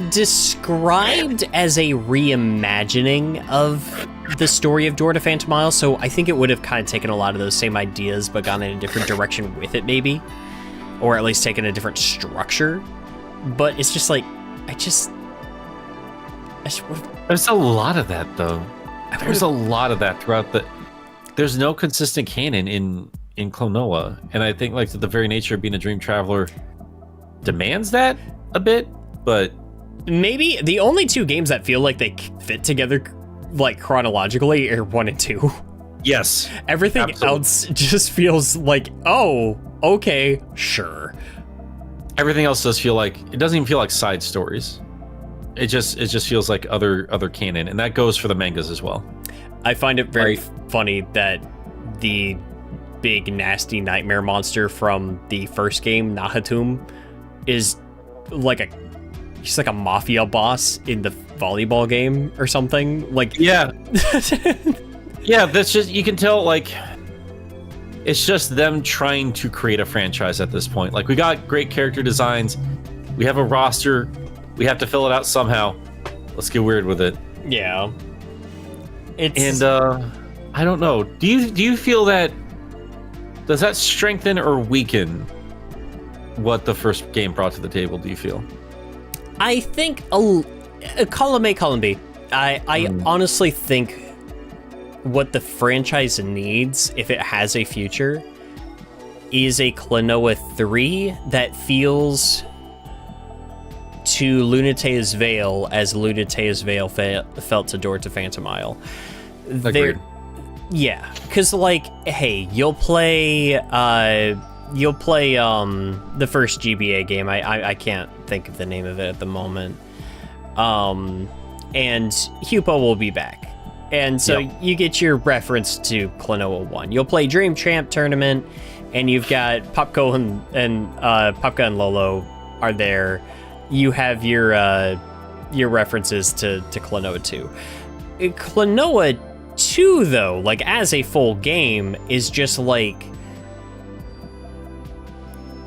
described as a reimagining of the story of Door to Phantomile, so I think it would have kind of taken a lot of those same ideas but gone in a different direction with it, maybe, or at least taken a different structure. But it's just like There's a lot of that, though. There's a lot of that throughout the. There's no consistent canon in Klonoa, and I think like the very nature of being a dream traveler demands that a bit. But maybe the only two games that feel like they fit together, like chronologically, are 1 and 2. yes, Everything absolutely. else just feels like, oh, okay, sure. Everything else does feel like it doesn't even feel like side stories. It just feels like other canon, and that goes for the mangas as well. I find it very funny that the big nasty nightmare monster from the first game, Nahatum, is like he's like a mafia boss in the volleyball game or something. Like, yeah, yeah. That's just, you can tell like it's just them trying to create a franchise at this point. Like, we got great character designs, we have a roster, we have to fill it out somehow. Let's get weird with it. Yeah. And I don't know. Do you feel that, does that strengthen or weaken what the first game brought to the table, do you feel? I think column A, column B. I honestly think what the franchise needs, if it has a future, is a Klonoa 3 that feels to Lunatea's Veil as Lunatea's Veil felt to Door to Phantomile. Agreed. Yeah, because like, hey, you'll play the first GBA game. I can't think of the name of it at the moment. And Hupo will be back. And so you get your reference to Klonoa 1. You'll play Dream Champ Tournament, and you've got Popko and Popka and Lolo are there. You have your references to Klonoa 2. Klonoa 2, though, like as a full game, is just like,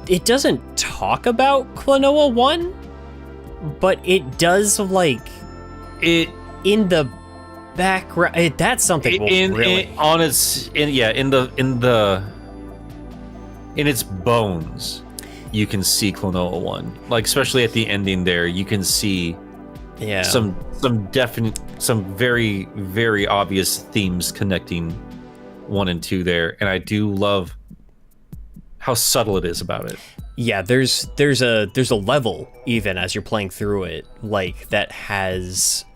it doesn't talk about Klonoa 1, but it does, like, it in the background. That's something in its bones. You can see Klonoa 1, like especially at the ending there. You can see some very, very obvious themes connecting 1 and 2 there, and I do love how subtle it is about it. Yeah, there's a level even as you're playing through it, like that has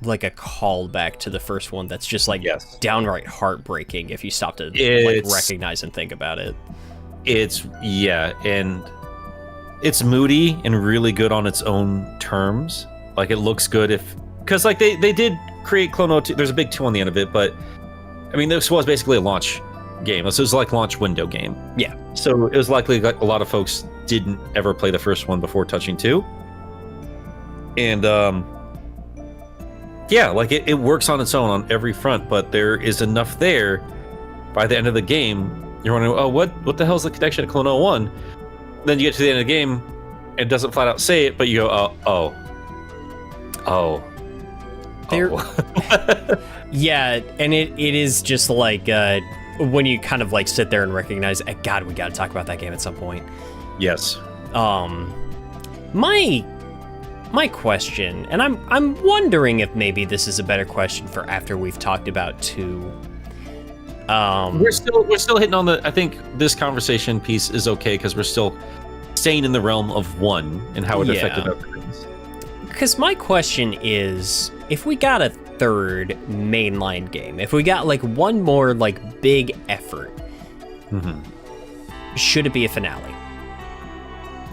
like a callback to the first one that's just like downright heartbreaking if you stop to like recognize and think about it. And it's moody and really good on its own terms. Like, it looks good because like they did create Klonoa 2. There's a big 2 on the end of it, but I mean, this was basically a launch game. This was like launch window game. Yeah. So it was likely like a lot of folks didn't ever play the first one before touching 2. And like it works on its own on every front, but there is enough there by the end of the game. You're wondering, oh, what the hell is the connection to Klonoa 1? Then you get to the end of the game, and it doesn't flat out say it, but you go, oh. Yeah, and it is just like when you kind of like sit there and recognize, God, we got to talk about that game at some point. Yes. My question, and I'm wondering if maybe this is a better question for after we've talked about 2. We're still hitting on the. I think this conversation piece is okay because we're still staying in the realm of 1 and how it affected other things. Because my question is, if we got a third mainline game, if we got like one more like big effort, should it be a finale?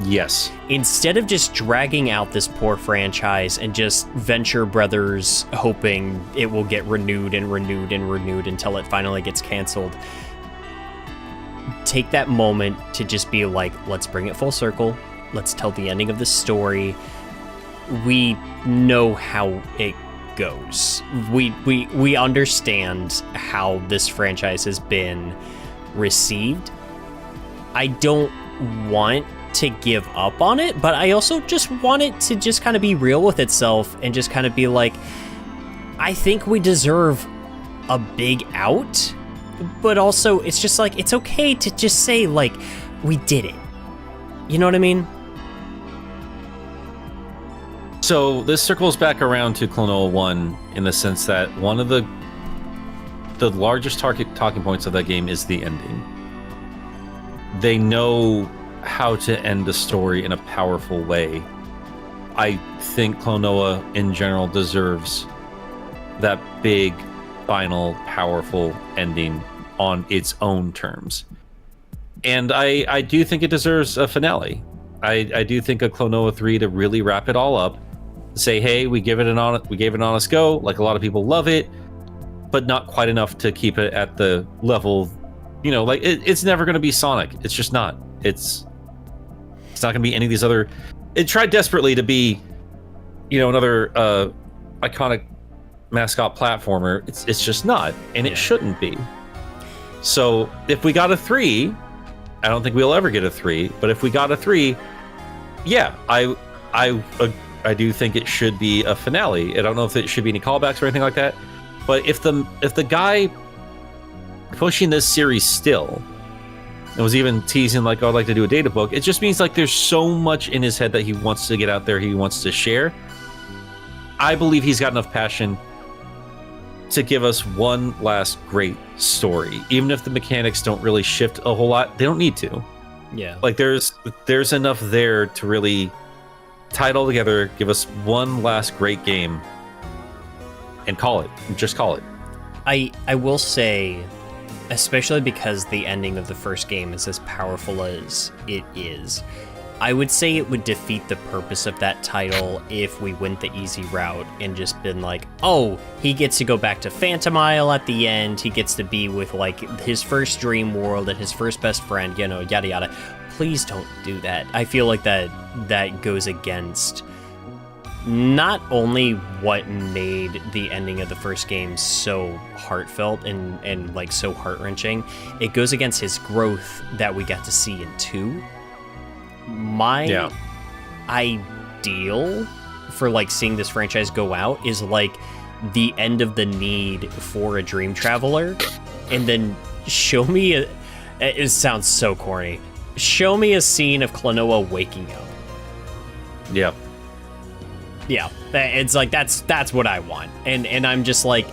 Yes. Instead of just dragging out this poor franchise and just Venture Brothers hoping it will get renewed and renewed and renewed until it finally gets canceled, take that moment to just be like, let's bring it full circle. Let's tell the ending of the story. We know how it goes. We understand how this franchise has been received. I don't want to give up on it, but I also just want it to just kind of be real with itself and just kind of be like, I think we deserve a big out, but also it's just like, it's okay to just say, like, we did it. You know what I mean? So this circles back around to Klonoa 1 in the sense that one of the largest talking points of that game is the ending. They know how to end a story in a powerful way. I think Klonoa in general deserves that big, final, powerful ending on its own terms. And I do think it deserves a finale. I do think a Klonoa 3 to really wrap it all up, say, hey, we gave it an honest go, like a lot of people love it, but not quite enough to keep it at the level, you know, like it's never going to be Sonic. It's just not. It's not going to be any of these other. It tried desperately to be, you know, another iconic mascot platformer. It's just not, and it shouldn't be. So if we got a 3, I don't think we'll ever get a 3. But if we got a 3, yeah, I do think it should be a finale. I don't know if it should be any callbacks or anything like that. But if the guy pushing this series still, and was even teasing like, oh, I'd like to do a data book, it just means like there's so much in his head that he wants to get out there, he wants to share. I believe he's got enough passion to give us one last great story. Even if the mechanics don't really shift a whole lot, they don't need to. Yeah. Like there's enough there to really tie it all together, give us one last great game, and just call it. I will say, especially because the ending of the first game is as powerful as it is, I would say it would defeat the purpose of that title if we went the easy route and just been like, oh, he gets to go back to Phantomile at the end, he gets to be with like his first dream world and his first best friend, you know, yada yada. Please don't do that. I feel like that goes against not only what made the ending of the first game so heartfelt and like so heart-wrenching, it goes against his growth that we got to see in 2. My ideal for like seeing this franchise go out is like the end of the need for a dream traveler, and then show me it sounds so corny, show me a scene of Klonoa waking up. Yeah, it's like that's what I want, and I'm just like,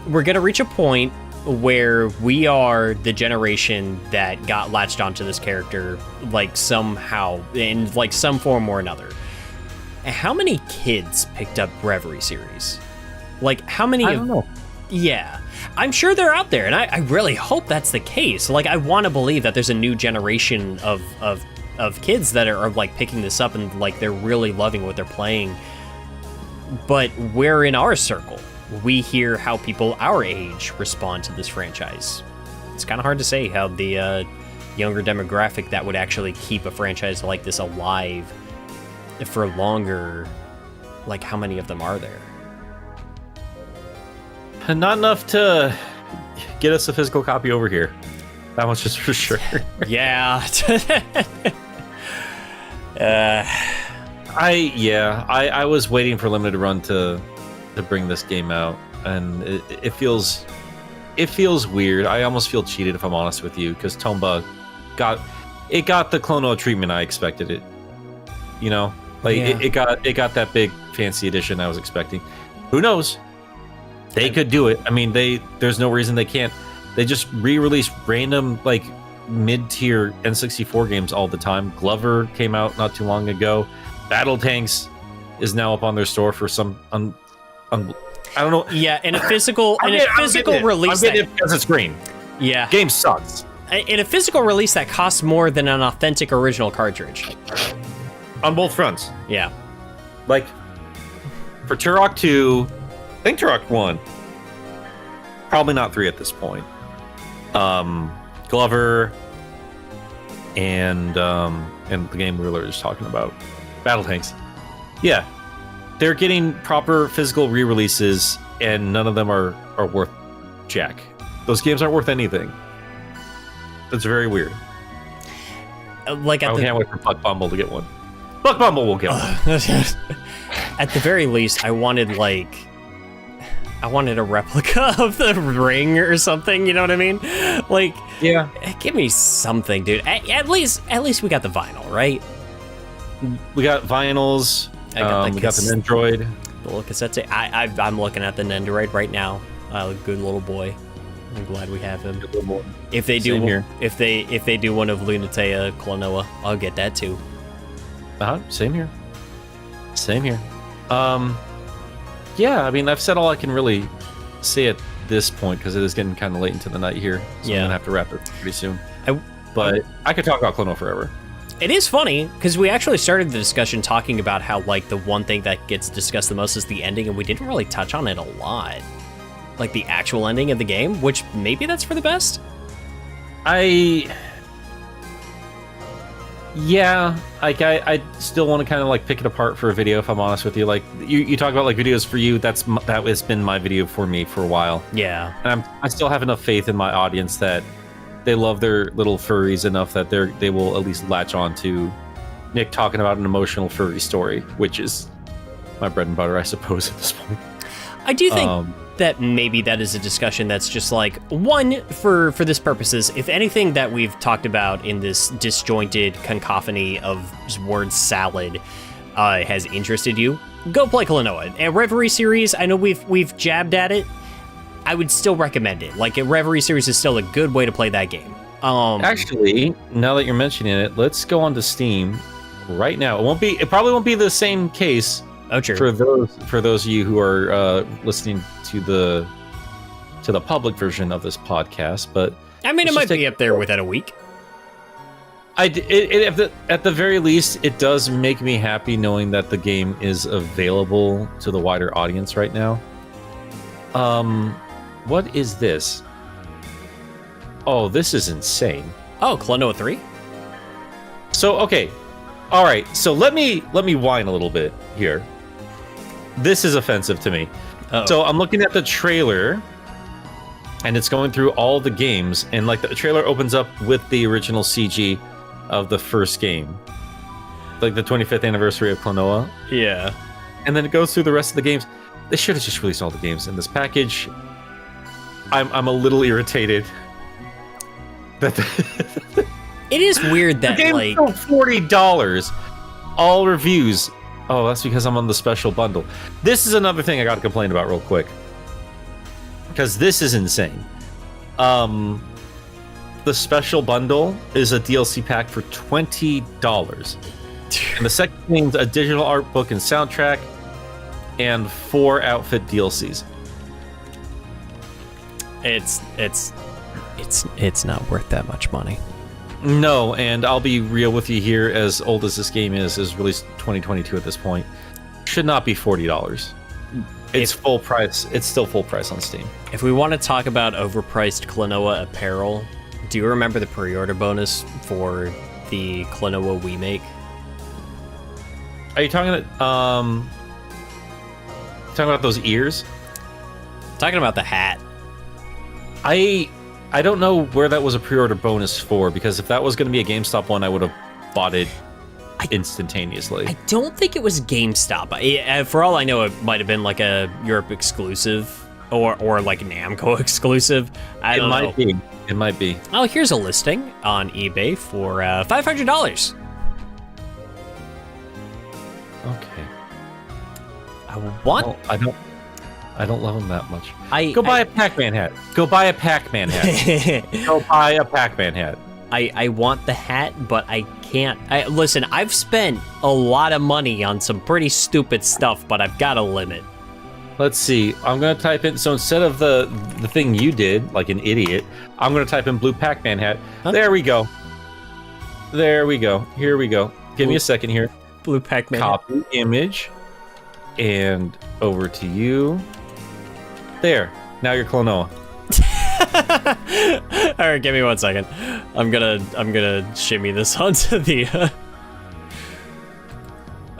we're gonna reach a point where we are the generation that got latched onto this character like somehow in like some form or another. How many kids picked up Reverie series? Like how many? I don't know. Yeah, I'm sure they're out there, and I really hope that's the case. Like I want to believe that there's a new generation of kids that are like picking this up and like they're really loving what they're playing. But we're in our circle. We hear how people our age respond to this franchise. It's kind of hard to say how the younger demographic that would actually keep a franchise like this alive for longer, like how many of them are there? Not enough to get us a physical copy over here. That much is for sure. Yeah. I was waiting for Limited Run to bring this game out, and it feels weird. I almost feel cheated, if I'm honest with you, because Tomba got the Klonoa treatment I expected it. You know, like it got that big fancy edition I was expecting. Who knows? They could do it. I mean, there's no reason they can't. They just re-release random like mid-tier N64 games all the time. Glover came out not too long ago. Battle Tanks is now up on their store for some I don't know. Yeah, in a physical release. I'm getting it because it's green. Yeah. Game sucks. In a physical release that costs more than an authentic original cartridge. On both fronts. Yeah. Like for Turok 2, I think Turok 1. Probably not 3 at this point. Glover and the game we were just talking about, Battle Tanks. Yeah, they're getting proper physical re-releases, and none of them are worth jack. Those games aren't worth anything. That's very weird. Like I can't wait for Buck Bumble to get one. Buck Bumble will get one. At the very least, I wanted a replica of the ring or something. You know what I mean? Like, Yeah. give me something, dude. At least we got the vinyl, right? We got vinyls. We got the Nendroid. The little cassette tape. I'm looking at the Nendoroid right now. Good little boy. I'm glad we have him. If they do, if they do one of Lunatea Klonoa, I'll get that too. Same here. Same here. Yeah, I mean, I've said all I can really say at this point because it is getting kind of late into the night here. So I'm gonna have to wrap it pretty soon. But I could talk about Klonoa forever. It is funny because we actually started the discussion talking about how like the one thing that gets discussed the most is the ending, and we didn't really touch on it a lot. Like the actual ending of the game, which maybe that's for the best. Yeah, like I still want to kind of like pick it apart for a video, if I'm honest with you. Like you talk about like videos for you, that has been my video for me for a while. Yeah, and I still have enough faith in my audience that they love their little furries enough that they will at least latch on to Nick talking about an emotional furry story, which is my bread and butter, I suppose, at this point. I do think that maybe that is a discussion that's just like, one, for this purposes, if anything that we've talked about in this disjointed cacophony of word salad has interested you, go play Klonoa. A Reverie series, I know we've jabbed at it. I would still recommend it. Like, a Reverie series is still a good way to play that game. Actually, now that you're mentioning it, let's go onto Steam right now. It probably won't be the same case. Oh, sure. For those of you who are listening to the public version of this podcast, but I mean, it might be up there within a week. At the very least, it does make me happy knowing that the game is available to the wider audience right now. What is this? Oh, this is insane. Oh, Klonoa 3? So, okay. All right. So let me whine a little bit here. This is offensive to me. Uh-oh. So I'm looking at the trailer, and it's going through all the games, and like the trailer opens up with the original CG of the first game, like the 25th anniversary of Klonoa. Yeah. And then it goes through the rest of the games. They should have just released all the games in this package. I'm a little irritated. That it is weird that the game's like still $40. All reviews. Oh, that's because I'm on the special bundle. This is another thing I got to complain about real quick, because this is insane. The special bundle is a DLC pack for $20, and the second game's a digital art book and soundtrack, and 4 outfit DLCs. It's not worth that much money. No, and I'll be real with you here, as old as this game is released 2022 at this point, should not be $40. It's full price. It's still full price on Steam. If we want to talk about overpriced Klonoa apparel, do you remember the pre-order bonus for the Klonoa remake? Are you talking about those ears? Talking about the hat. I don't know where that was a pre-order bonus for, because if that was going to be a GameStop one, I would have bought it instantaneously. I don't think it was GameStop. For all I know, it might have been like a Europe exclusive or like namco exclusive. I don't know. It might be. Oh, here's a listing on eBay for $500. Okay. What? Well, I don't love them that much. Go buy a Pac-Man hat. Go buy a Pac-Man hat. Go buy a Pac-Man hat. I want the hat, but I can't. Listen, I've spent a lot of money on some pretty stupid stuff, but I've got a limit. Let's see. I'm going to type in... So instead of the thing you did, like an idiot, I'm going to type in blue Pac-Man hat. Huh? There we go. There we go. Here we go. Give me a second here. Blue Pac-Man Copy hat. Image. And over to you. There. Now you're Klonoa. All right, give me 1 second. I'm gonna shimmy this onto the.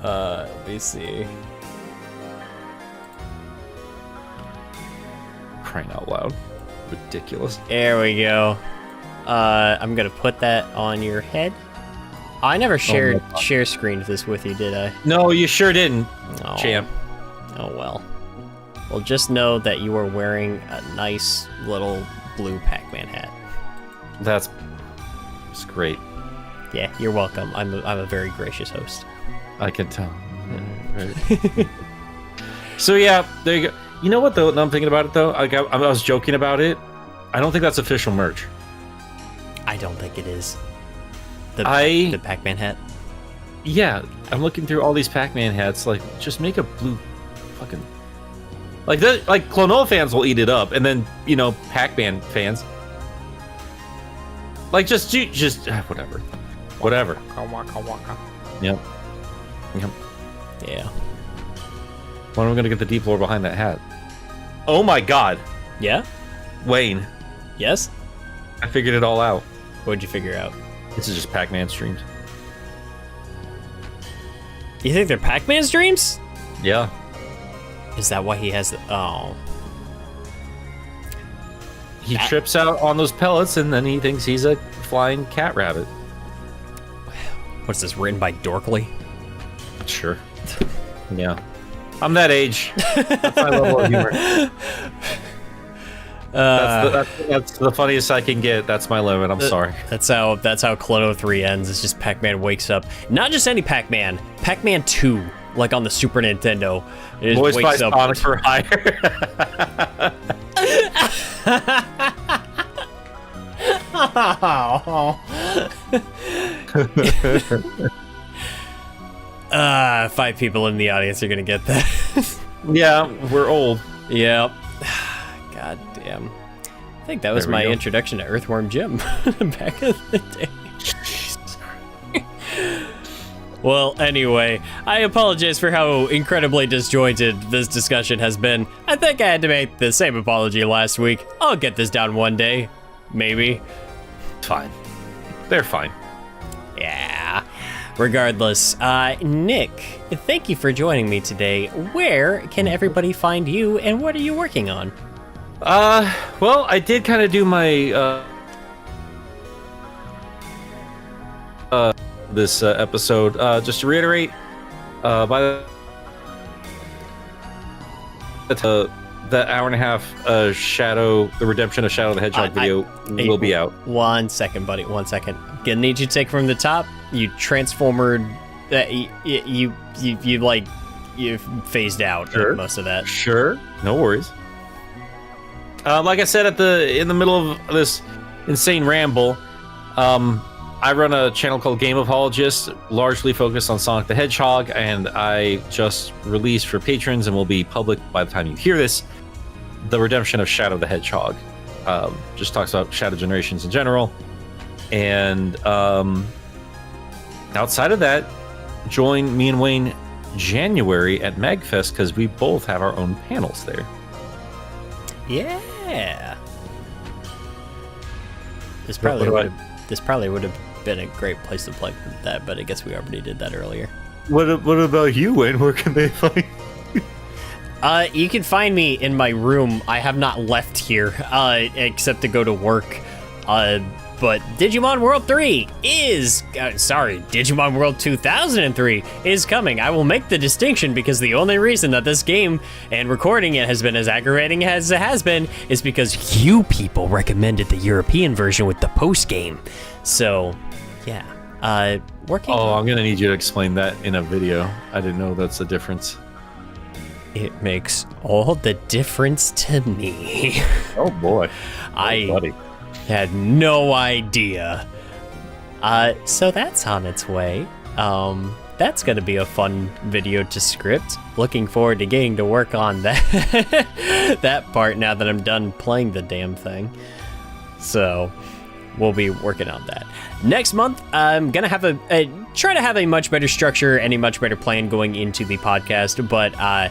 Let me see. crying out loud. Ridiculous. There we go. I'm gonna put that on your head. I never shared share screened this with you, did I? No, you sure didn't, Oh. champ. Oh well. Well, just know that you are wearing a nice little blue Pac-Man hat. That's great. Yeah, you're welcome. I'm a very gracious host. I can tell. Right. So yeah, there you go. You know what though? Now I'm thinking about it though. I was joking about it. I don't think that's official merch. I don't think it is. The Pac-Man hat. Yeah, I'm looking through all these Pac-Man hats. Like, just make a blue, fucking. Like Klonoa fans will eat it up, and then Pac-Man fans. Like just whatever. Yep. Yeah. When am I gonna get the deep lore behind that hat? Oh my god, Yeah? Wayne! Yes? I figured it all out. What'd you figure out? This is just Pac-Man streams. You think they're Pac-Man streams? Yeah. Is that why he has the... Oh. He trips out on those pellets, and then he thinks he's a flying cat rabbit. What's this, written by Dorkly? Sure. Yeah. I'm that age. That's my level of humor. That's the funniest I can get. That's my limit. I'm sorry. That's how Klonoa 3 ends. It's just Pac-Man wakes up. Not just any Pac-Man. Pac-Man 2, like on the Super Nintendo. It Voiced by wakes up. Sonic for Hire. Five people in the audience are gonna get that. Yeah, we're old. Yep. God damn. I think that was my introduction to Earthworm Jim back in the day. Well, anyway, I apologize for how incredibly disjointed this discussion has been. I think I had to make the same apology last week. I'll get this down one day. Maybe. Fine. They're fine. Yeah. Regardless, Nick, thank you for joining me today. Where can everybody find you, and what are you working on? Well, I did kind of do my, this episode. Just to reiterate, by the hour and a half, the Redemption of Shadow the Hedgehog video will be out. 1 second, buddy. 1 second. Gonna need you to take from the top. You transformered. You phased out most of that. Sure, no worries. Like I said in the middle of this insane ramble, I run a channel called GameApologist, largely focused on Sonic the Hedgehog, and I just released for patrons and will be public by the time you hear this, the Redemption of Shadow the Hedgehog. Just talks about Shadow Generations in general. And outside of that, join me and Wayne January at MagFest, because we both have our own panels there. Yeah. This probably would have been a great place to plug that, but I guess we already did that earlier. What about you, Wayne? Where can they find you? You can find me in my room. I have not left here, except to go to work. But Digimon World 3 is... Digimon World 2003 is coming. I will make the distinction, because the only reason that this game and recording it has been as aggravating as it has been is because you people recommended the European version with the post-game. So, yeah. Working Oh, I'm going to need you to explain that in a video. I didn't know that's the difference. It makes all the difference to me. Oh, boy. I had no idea. So that's on its way. That's gonna be a fun video to script. Looking forward to getting to work on that that part now that I'm done playing the damn thing. So we'll be working on that. Next month, I'm gonna have try to have a much better structure and a much better plan going into the podcast, but I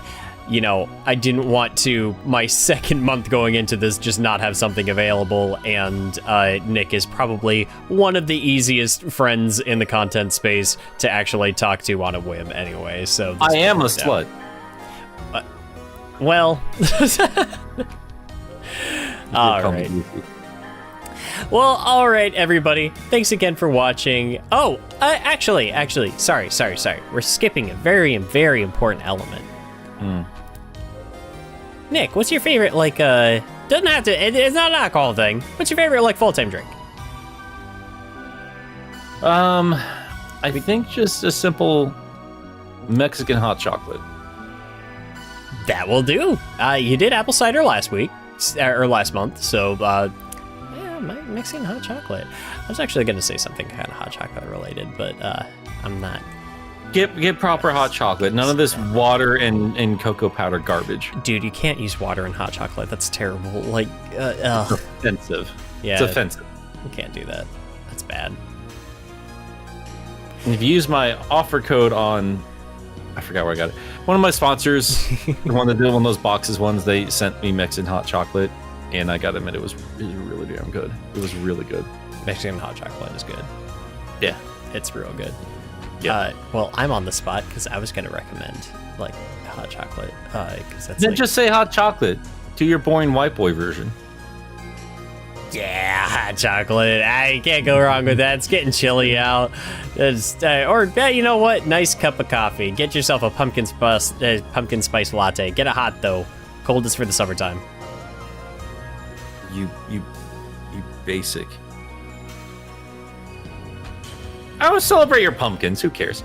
didn't want to, my second month going into this, just not have something available, and Nick is probably one of the easiest friends in the content space to actually talk to on a whim anyway, so... I am a slut. Well... All Call me right. Goofy. Well, all right, everybody. Thanks again for watching. Oh, actually, sorry. We're skipping a very, very important element. Nick, what's your favorite, like, doesn't have to, it's not an alcohol thing. What's your favorite, like, full-time drink? I think just a simple Mexican hot chocolate. That will do. You did apple cider last week, or last month, so, yeah, Mexican hot chocolate. I was actually going to say something kind of hot chocolate related, but I'm not. Get proper hot chocolate. None of this water and cocoa powder garbage. Dude, you can't use water in hot chocolate. That's terrible. Like, It's offensive. Yeah. It's offensive. You can't do that. That's bad. And if you use my offer code on, I forgot where I got it. One of my sponsors, the one that did one of those boxes ones, they sent me Mexican hot chocolate, and I gotta admit, it was really damn good. It was really good. Mexican hot chocolate is good. Yeah. It's real good. Yeah. Well, I'm on the spot because I was going to recommend, like, hot chocolate. Because that's Then like, just say hot chocolate. Do your boring white boy version. yeah, hot chocolate. You can't go wrong with that. It's getting chilly out. You know what? Nice cup of coffee. Get yourself a pumpkin spice latte. Get it hot, though. Cold is for the summertime. You basic. I would celebrate your pumpkins. Who cares?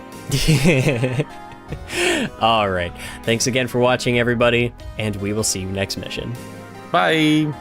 All right. Thanks again for watching, everybody, and we will see you next mission. Bye.